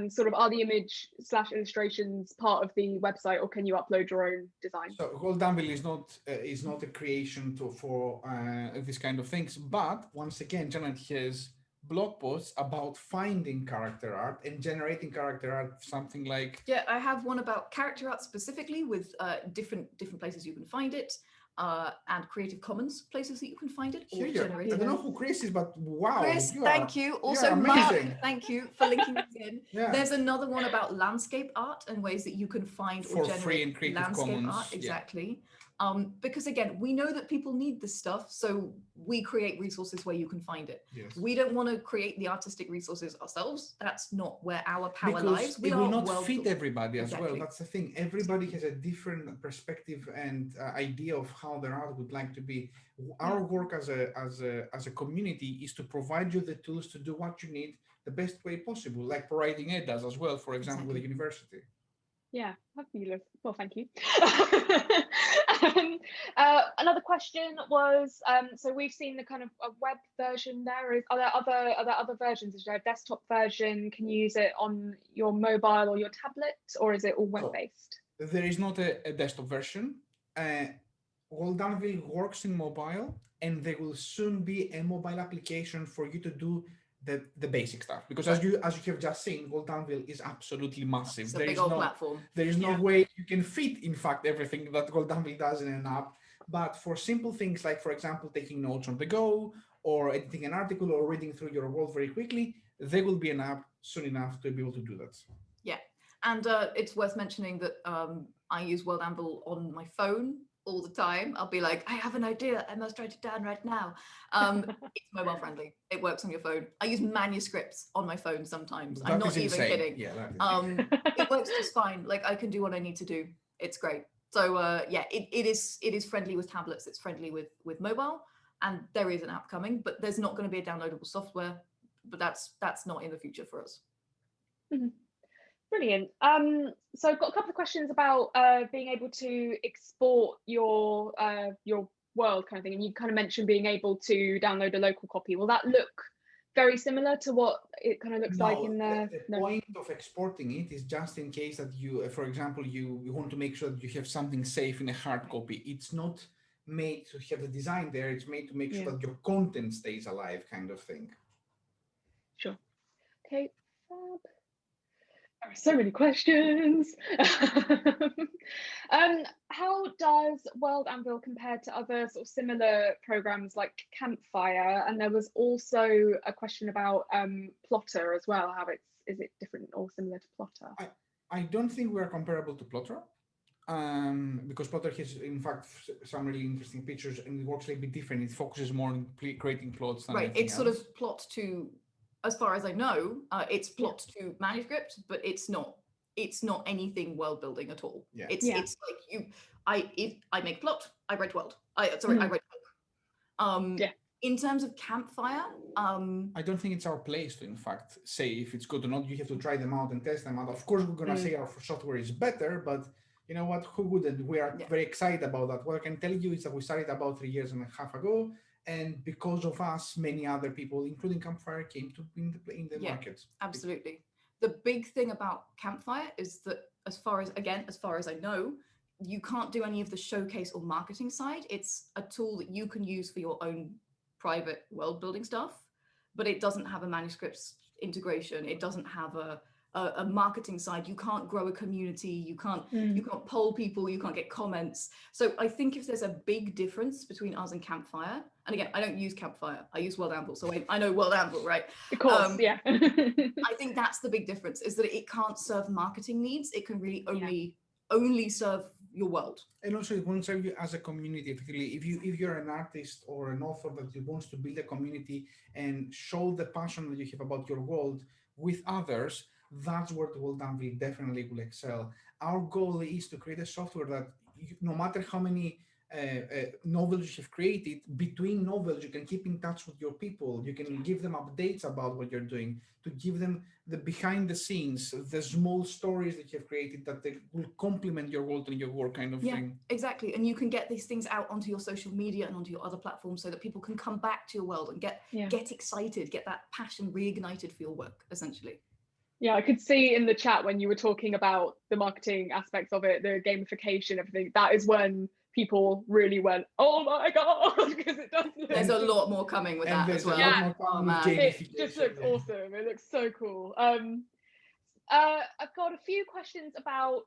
Sort of are the image / illustrations part of the website, or can you upload your own design? So World Anvil is not a creation for these kind of things, but once again, Janet has blog posts about finding character art and generating character art, something like I have one about character art specifically with different places you can find it, and Creative Commons places that you can find it. Or I don't know who Chris is, but wow, Chris, thank you. Also, Mark, thank you for linking this in. There's another one about landscape art and ways that you can find for or generate free in Creative landscape Commons. art. Exactly. Because again, we know that people need this stuff, so we create resources where you can find it. Yes. We don't want to create the artistic resources ourselves. That's not where our power lies. It will not fit everybody as well. That's the thing. Everybody has a different perspective and idea of how their art would like to be. Our work as a community is to provide you the tools to do what you need the best way possible, like ProWritingAid does as well, for example, with the university. Yeah, fabulous. Well, thank you. Another question was, so we've seen the kind of a web version there. Are there other versions? Is there a desktop version? Can you use it on your mobile or your tablet, or is it all web-based? There is not a desktop version. World Anvil works in mobile, and there will soon be a mobile application for you to do the basic stuff, because as you have just seen, World Anvil is absolutely massive. It's a big old platform. There is no way you can fit, in fact, everything that World Anvil does in an app. But for simple things like, for example, taking notes on the go, or editing an article, or reading through your world very quickly, there will be an app soon enough to be able to do that. Yeah, and it's worth mentioning that I use World Anvil on my phone all the time. I'll be like, I have an idea, I must write it down right now. It's mobile friendly. It works on your phone. I use Manuscripts on my phone sometimes. I'm not even kidding. Yeah, it works just fine. Like I can do what I need to do. It's great. So yeah, it is friendly with tablets. It's friendly with mobile, and there is an app coming, but there's not going to be a downloadable software. But that's not in the future for us. Mm-hmm. Brilliant. So I've got a couple of questions about being able to export your world kind of thing, and you kind of mentioned being able to download a local copy. Will that look very similar to what it kind of looks like in the point of exporting it is just in case that you, for example, you want to make sure that you have something safe in a hard copy. It's not made to have the design there. It's made to make sure that your content stays alive, kind of thing. Sure. Okay. There are so many questions. How does World Anvil compare to other sort of similar programs like Campfire? And there was also a question about Plotter as well. Is it different or similar to Plotter? I don't think we are comparable to Plotter, because Plotter has, in fact, some really interesting pictures, and it works a little bit different. It focuses more on creating plots. Than it's sort of plot to. As far as I know, it's plot to Manuscript, but it's not anything world building at all. Yeah. It's like I make plot, I write world. I write book. In terms of Campfire, I don't think it's our place to, in fact, say if it's good or not. You have to try them out and test them out. Of course, we're gonna say our software is better, but you know what, who wouldn't? We are very excited about that. What I can tell you is that we started about 3 years and a half ago, and because of us, many other people, including Campfire, came to in the market. Absolutely. The big thing about Campfire is that as far as I know, you can't do any of the showcase or marketing side. It's a tool that you can use for your own private world building stuff, but it doesn't have a manuscripts integration. It doesn't have a marketing side. You can't grow a community. You can't poll people. You can't get comments. So I think if there's a big difference between us and Campfire, and again, I don't use Campfire. I use World Anvil, so I know World Anvil, right? Of course, yeah. I think that's the big difference, is that it can't serve marketing needs. It can really only serve your world. And also it won't serve you as a community. Effectively, if you're an artist or an author that wants to build a community and show the passion that you have about your world with others, that's where the World Anvil definitely will excel. Our goal is to create a software that no matter how many novels you have created, between novels you can keep in touch with your people. You can give them updates about what you're doing, to give them the behind the scenes, the small stories that you have created that they will complement your world and your work kind of thing. Exactly. And you can get these things out onto your social media and onto your other platforms so that people can come back to your world and get excited, get that passion reignited for your work, essentially. Yeah, I could see in the chat when you were talking about the marketing aspects of it, the gamification, everything, that is when people really went, oh my God, because it does look... There's a lot more coming with that as well. Yeah, it just looks awesome. It looks so cool. I've got a few questions about,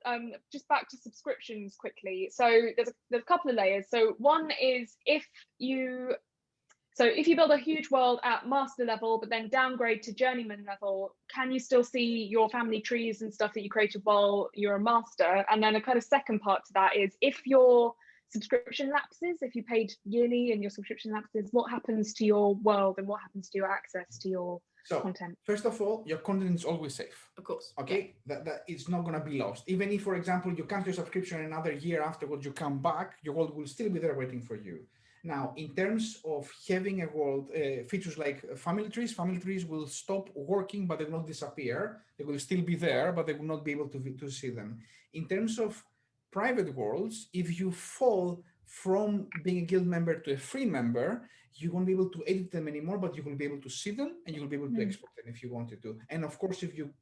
just back to subscriptions quickly. So there's a couple of layers. So one is if you build a huge world at master level, but then downgrade to journeyman level, can you still see your family trees and stuff that you created while you're a master? And then a kind of second part to that is if your subscription lapses, if you paid yearly and your subscription lapses, what happens to your world and what happens to your access to your content? First of all, your content is always safe. Of course. Okay, that it's not going to be lost. Even if, for example, you cancel your subscription another year afterwards, you come back, your world will still be there waiting for you. Now, in terms of having a world, features like family trees will stop working, but they will not disappear. They will still be there, but they will not be able to see them. In terms of private worlds, if you fall from being a guild member to a free member, you won't be able to edit them anymore, but you will be able to see them and you will be able to export them if you wanted to. And of course, if you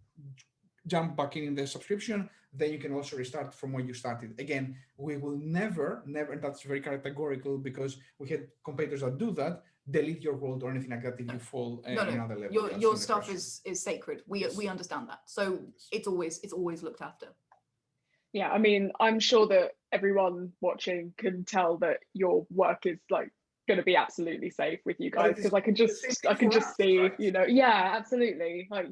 jump back in the subscription, then you can also restart from where you started. Again, we will never, and that's very categorical because we had competitors that do that, delete your world or anything like that if you fall another level. Your stuff is sacred. We understand that. So it's always looked after. Yeah, I mean, I'm sure that everyone watching can tell that your work is like going to be absolutely safe with you guys, because I can just see, right? You know, yeah, absolutely. Like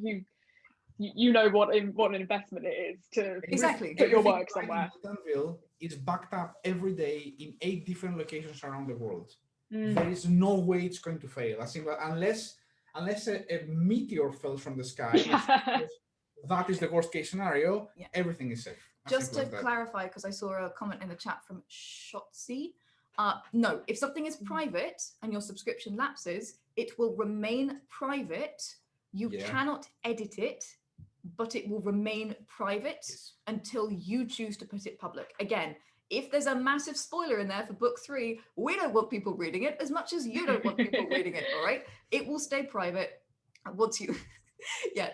you know what an investment it is to get your work somewhere. Anvil is backed up every day in 8 different locations around the world. There is no way it's going to fail. I think unless a meteor fell from the sky, that is the worst case scenario. Everything is safe. Just to clarify, because I saw a comment in the chat from Shotzi. No, if something is private and your subscription lapses, it will remain private. You cannot edit it, but it will remain private until you choose to put it public. Again, if there's a massive spoiler in there for book 3, we don't want people reading it as much as you don't want people reading it, all right? It will stay private once you...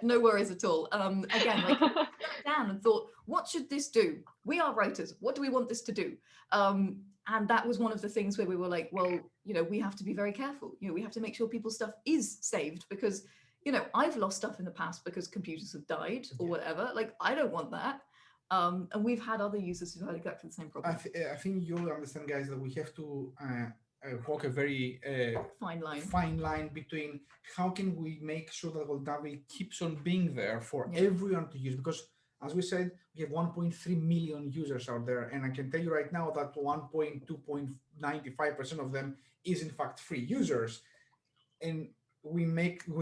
no worries at all. Again, like I sat down and thought, what should this do? We are writers. What do we want this to do? And that was one of the things where we were like, well, you know, we have to be very careful. You know, we have to make sure people's stuff is saved because, you know, I've lost stuff in the past because computers have died or whatever. Like, I don't want that. And we've had other users who've had exactly the same problem. I think you'll understand, guys, that we have to walk a very fine line between how can we make sure that World Anvil keeps on being there for everyone to use, because as we said, we have 1.3 million users out there, and I can tell you right now that 1.95% of them is in fact free users, and we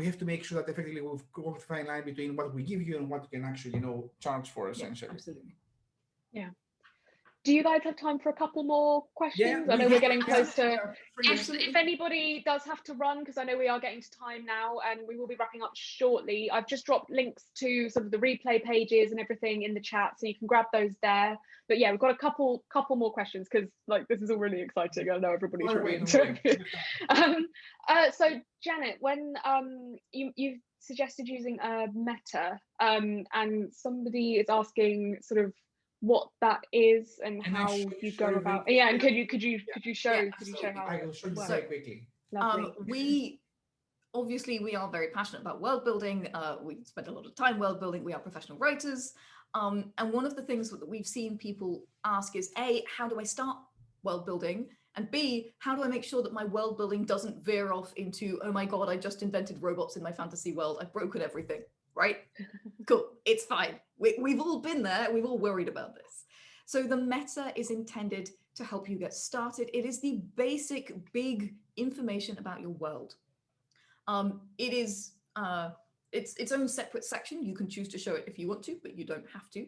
have to make sure that effectively we've walked a fine line between what we give you and what we can actually charge for, essentially. Absolutely. Yeah. do you guys have time for a couple more questions? Yeah, I know we're getting close to. Absolutely. If anybody does have to run, because I know we are getting to time now, and we will be wrapping up shortly. I've just dropped links to some of the replay pages and everything in the chat, so you can grab those there. But yeah, we've got a couple more questions, because like this is all really exciting. I know everybody's really into it. So Janet, when you suggested using a meta, and somebody is asking sort of what that is and how you go about. Yeah, and could you show how I will show you very quickly. We are very passionate about world building. We spend a lot of time world building. We are professional writers. And one of the things that we've seen people ask is A, how do I start world building? And B, how do I make sure that my world building doesn't veer off into, oh my God, I just invented robots in my fantasy world. I've broken everything, right? Cool, it's fine. We've all been there. We've all worried about this. So the meta is intended to help you get started. It is the basic, big information about your world. It is its own separate section. You can choose to show it if you want to, but you don't have to.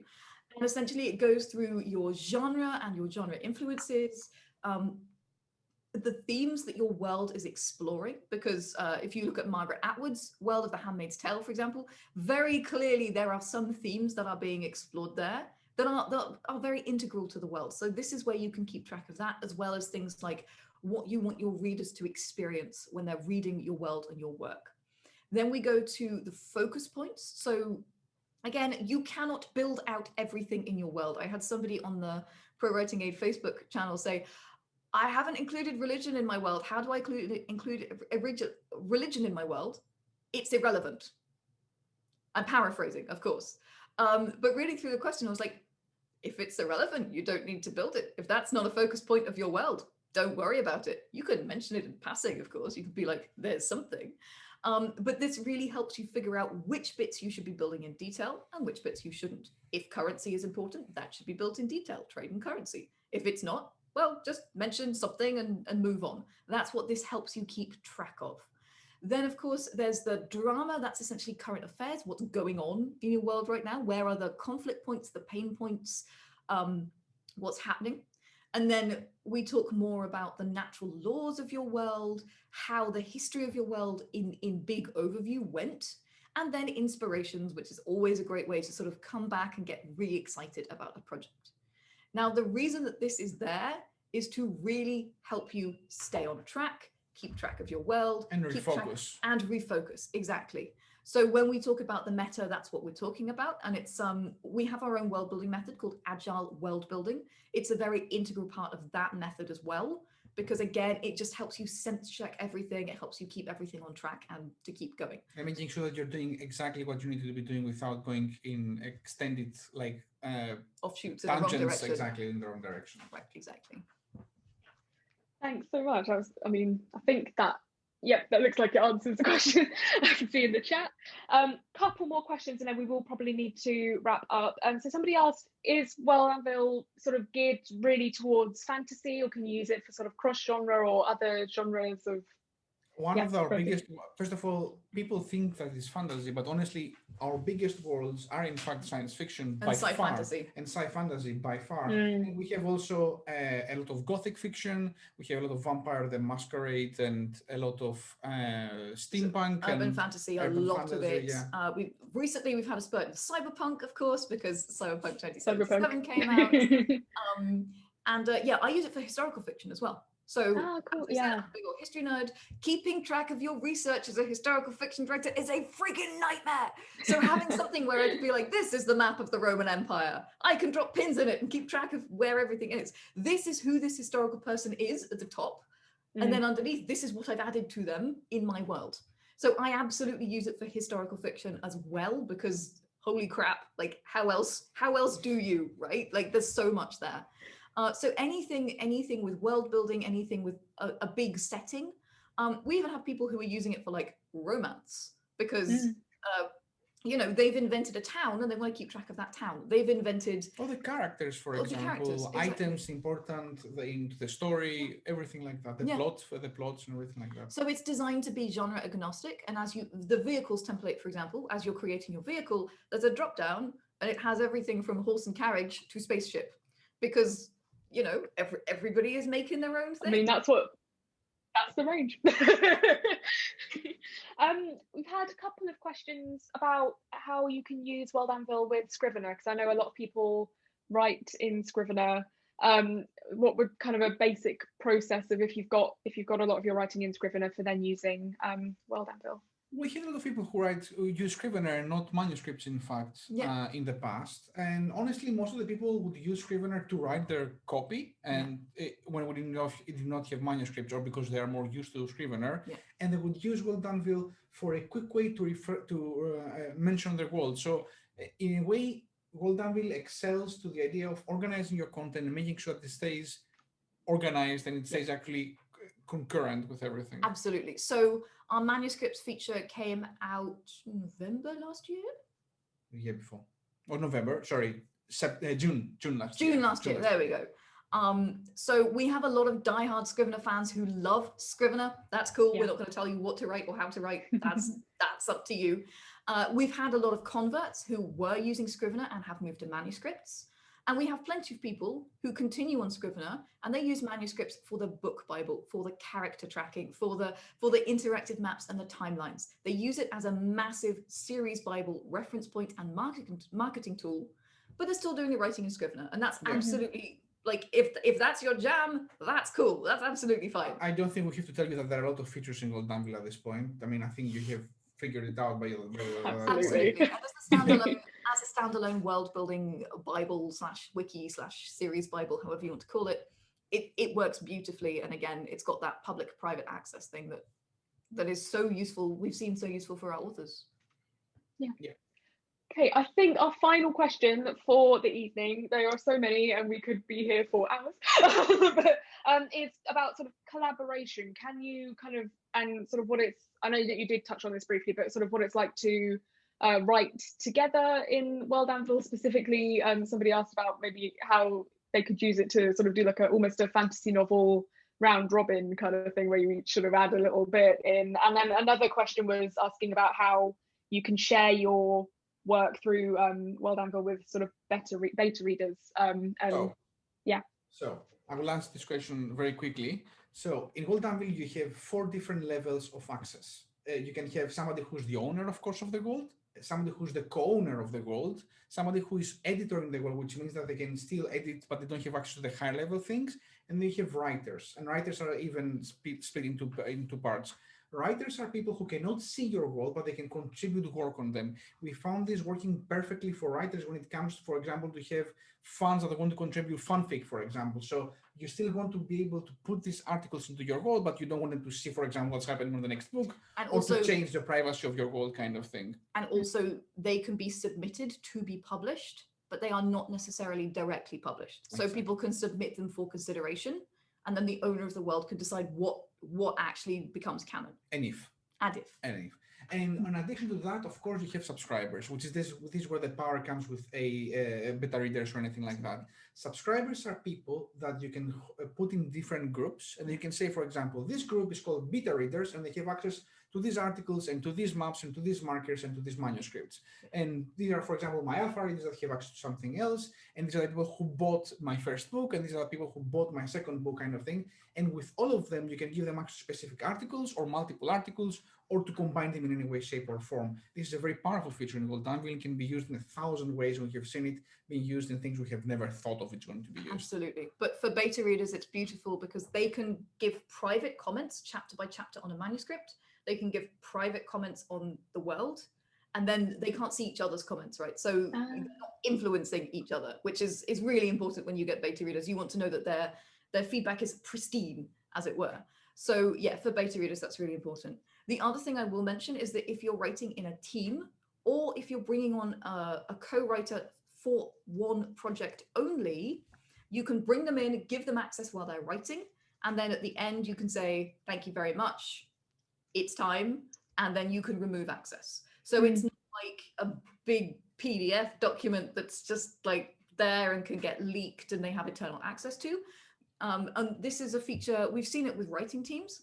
And essentially, it goes through your genre and your genre influences, the themes that your world is exploring, because if you look at Margaret Atwood's World of the Handmaid's Tale, for example, very clearly there are some themes that are being explored there that are very integral to the world. So this is where you can keep track of that, as well as things like what you want your readers to experience when they're reading your world and your work. Then we go to the focus points. So again, you cannot build out everything in your world. I had somebody on the ProWritingAid Facebook channel say, I haven't included religion in my world. How do I include religion in my world? It's irrelevant. I'm paraphrasing, of course. But reading through the question, I was like, if it's irrelevant, you don't need to build it. If that's not a focus point of your world, don't worry about it. You can mention it in passing, of course. You could be like, there's something. But this really helps you figure out which bits you should be building in detail and which bits you shouldn't. If currency is important, that should be built in detail, trade and currency. If it's not, well, just mention something and move on. That's what this helps you keep track of. Then, of course, there's the drama. That's essentially current affairs, what's going on in your world right now. Where are the conflict points, the pain points, what's happening? And then we talk more about the natural laws of your world, how the history of your world in big overview went, and then inspirations, which is always a great way to sort of come back and get really excited about a project. Now, the reason that this is there is to really help you stay on track, keep track of your world, and refocus. And refocus, exactly. So when we talk about the meta, that's what we're talking about. And it's we have our own world building method called Agile world building. It's a very integral part of that method as well, because again, it just helps you sense check everything. It helps you keep everything on track and to keep going. And making sure that you're doing exactly what you need to be doing without going in extended offshoots in the wrong direction. Exactly, in the wrong direction. Right, exactly. Thanks so much. I think that, yeah, that looks like it answers the question. I can see in the chat. Couple more questions and then we will probably need to wrap up. So somebody asked, is World Anvil sort of geared really towards fantasy, or can you use it for sort of cross-genre or other genres of? One of our biggest, first of all, people think that it's fantasy, but honestly, our biggest worlds are in fact science fiction by far, and sci-fantasy by far. And we have also a lot of gothic fiction. We have a lot of Vampire the Masquerade and a lot of steampunk, urban fantasy. A lot of it. Yeah. We've had a spurt in cyberpunk, of course, because Cyberpunk 2077 came out. I use it for historical fiction as well. So, cool. Your history nerd, keeping track of your research as a historical fiction director is a freaking nightmare. So having something where I could be like, this is the map of the Roman Empire. I can drop pins in it and keep track of where everything is. This is who this historical person is at the top. And then underneath, this is what I've added to them in my world. So I absolutely use it for historical fiction as well, because holy crap, like how else do you, right? Like there's so much there. So anything with world building, anything with a big setting. We even have people who are using it for like romance, because they've invented a town and they want to keep track of that town. They've invented the characters, for example, items important into the story, everything like that. The plots and everything like that. So it's designed to be genre agnostic, and as the vehicles template, for example, as you're creating your vehicle, there's a drop down and it has everything from horse and carriage to spaceship, because you know, everybody is making their own thing. I mean, that's the range. We've had a couple of questions about how you can use World Anvil with Scrivener, because I know a lot of people write in Scrivener. What would kind of a basic process of if you've got a lot of your writing in Scrivener for then using World Anvil? We had a lot of people who use Scrivener and not manuscripts, in fact, in the past. And honestly, most of the people would use Scrivener to write their copy, and when we did not have manuscripts, or because they are more used to Scrivener, and they would use World Anvil for a quick way to mention their world. So in a way, World Anvil excels to the idea of organizing your content and making sure that it stays organized and it stays actually concurrent with everything. Absolutely. So our manuscripts feature came out November last year? The year before. Or November, sorry, June last year. June last year, there we go. So we have a lot of diehard Scrivener fans who love Scrivener. That's cool. We're not going to tell you what to write or how to write. That's up to you. We've had a lot of converts who were using Scrivener and have moved to manuscripts. And we have plenty of people who continue on Scrivener and they use manuscripts for the book Bible, for the character tracking, for the interactive maps and the timelines. They use it as a massive series Bible, reference point and marketing tool, but they're still doing the writing in Scrivener. And that's absolutely, like, if that's your jam, that's cool. That's absolutely fine. I don't think we have to tell you that there are a lot of features in World Anvil at this point. I mean, I think you have figured it out by absolutely. As a standalone world building Bible / wiki / series Bible, however you want to call it, it works beautifully. And again, it's got that public private access thing that is so useful. We've seen so useful for our authors. Yeah. Okay, I think our final question for the evening, there are so many and we could be here for hours, but it's about sort of collaboration. Can you kind of, and sort of what it's, I know that you did touch on this briefly, but sort of what it's like to write together in World Anvil specifically. Somebody asked about maybe how they could use it to sort of do like almost a fantasy novel round robin kind of thing where you each sort of add a little bit in. And then another question was asking about how you can share your work through World Anvil with sort of beta readers. So I will answer this question very quickly. So in World Anvil, you have 4 different levels of access. You can have somebody who's the owner, of course, of the world, somebody who's the co-owner of the world, somebody who is editor in the world, which means that they can still edit, but they don't have access to the higher level things. And then you have writers, and writers are even split into parts. Writers are people who cannot see your world, but they can contribute work on them. We found this working perfectly for writers when it comes, for example, to have fans that want to contribute fanfic, for example. So you still want to be able to put these articles into your world, but you don't want them to see, for example, what's happening on the next book, and also to change the privacy of your world kind of thing. And also they can be submitted to be published, but they are not necessarily directly published. So people can submit them for consideration, and then the owner of the world can decide what actually becomes canon. And if. And in addition to that, of course, you have subscribers, which is this is where the power comes with a beta readers or anything like that. Subscribers are people that you can put in different groups, and you can say, for example, this group is called beta readers, and they have access to these articles and to these maps and to these markers and to these manuscripts. And these are, for example, my alpha readers that have access to something else. And these are the people who bought my first book, and these are the people who bought my second book kind of thing. And with all of them, you can give them access to specific articles or multiple articles, or to combine them in any way, shape, or form. This is a very powerful feature in World Anvil. It can be used in 1,000 ways. We have seen it being used in things we have never thought of it's going to be used. Absolutely. But for beta readers, it's beautiful because they can give private comments chapter by chapter on a manuscript. They can give private comments on the world, and then they can't see each other's comments, right? So they're not influencing each other, which is really important when you get beta readers. You want to know that their feedback is pristine, as it were. So yeah, for beta readers, that's really important. The other thing I will mention is that if you're writing in a team, or if you're bringing on a co-writer for one project only, you can bring them in, give them access while they're writing, and then at the end you can say, thank you very much, it's time, and then you can remove access. So it's not like a big PDF document that's just like there and can get leaked and they have eternal access to. And this is a feature, we've seen it with writing teams.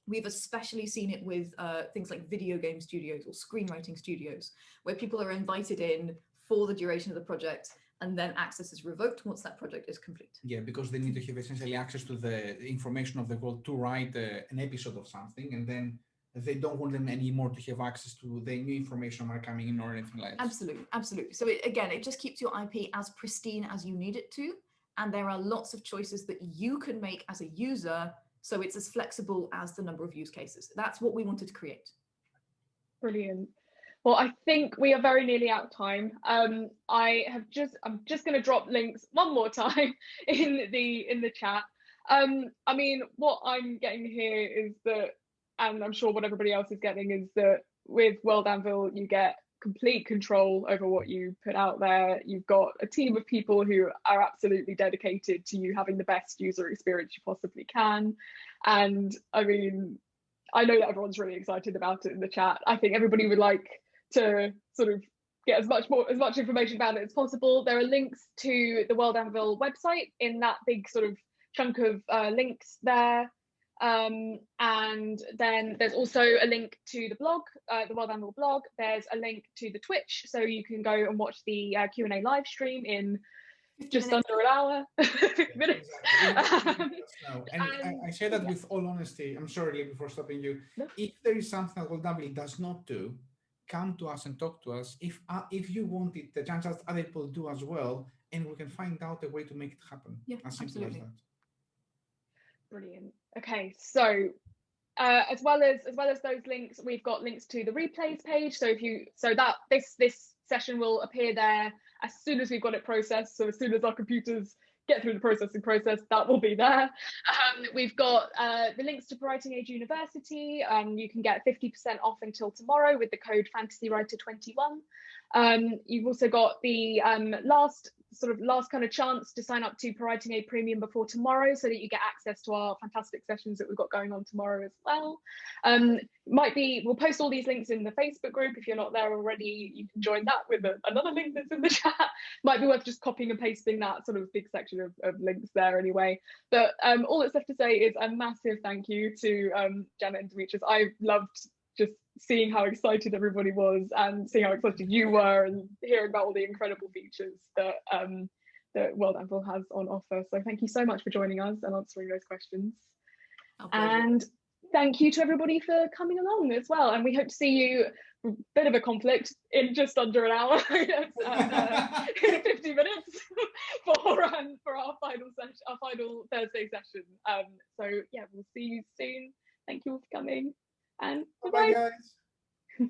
We've especially seen it with things like video game studios or screenwriting studios, where people are invited in for the duration of the project. and then access is revoked once that project is complete. Yeah, because they need to have essentially access to the information of the world to write an episode of something, and then they don't want them anymore to have access to the new information are coming in or anything like that. Absolutely, absolutely. So again, it just keeps your IP as pristine as you need it to, and there are lots of choices that you can make as a user, so it's as flexible as the number of use cases. That's what we wanted to create. Brilliant. Well, I think we are very nearly out of time. I'm just going to drop links one more time in the chat. I mean, what I'm getting here is that, and I'm sure what everybody else is getting, is that with World Anvil, you get complete control over what you put out there. You've got a team of people who are absolutely dedicated to you having the best user experience you possibly can. And I mean, I know that everyone's really excited about it in the chat. I think everybody would like to sort of get as much information about it as possible. There are links to the World Anvil website in that big sort of chunk of links there. And then there's also a link to the blog, the World Anvil blog. There's a link to the Twitch, so you can go and watch the Q&A live stream in just under an hour, 50 minutes. And I say that with all honesty. I'm sorry, Lee, before stopping you. No. If there is something that World Anvil does not do, come to us and talk to us. If you want it, the chances other people do as well, and we can find out a way to make it happen. Yeah, as simple absolutely. as that. Brilliant. Okay, so as well as those links, we've got links to the replays page. So this session will appear there as soon as we've got it processed. So as soon as our computers get through the processing process, that will be there. We've got the links to ProWritingAid University. You can get 50% off until tomorrow with the code FantasyWriter21. You've also got the last kind of chance to sign up to ProWritingAid Premium before tomorrow, so that you get access to our fantastic sessions that we've got going on tomorrow as well. We'll post all these links in the Facebook group. If you're not there already, you can join that with another link that's in the chat. Might be worth just copying and pasting that sort of big section of links there anyway. But all that's left to say is a massive thank you to Janet and Dimitris. I loved just seeing how excited everybody was and seeing how excited you were and hearing about all the incredible features that World Anvil has on offer. So thank you so much for joining us and answering those questions. And thank you to everybody for coming along as well. And we hope to see you, a bit of a conflict, in just under an hour, in 50 minutes for our final session, our final Thursday session. So yeah, we'll see you soon. Thank you all for coming. And bye guys.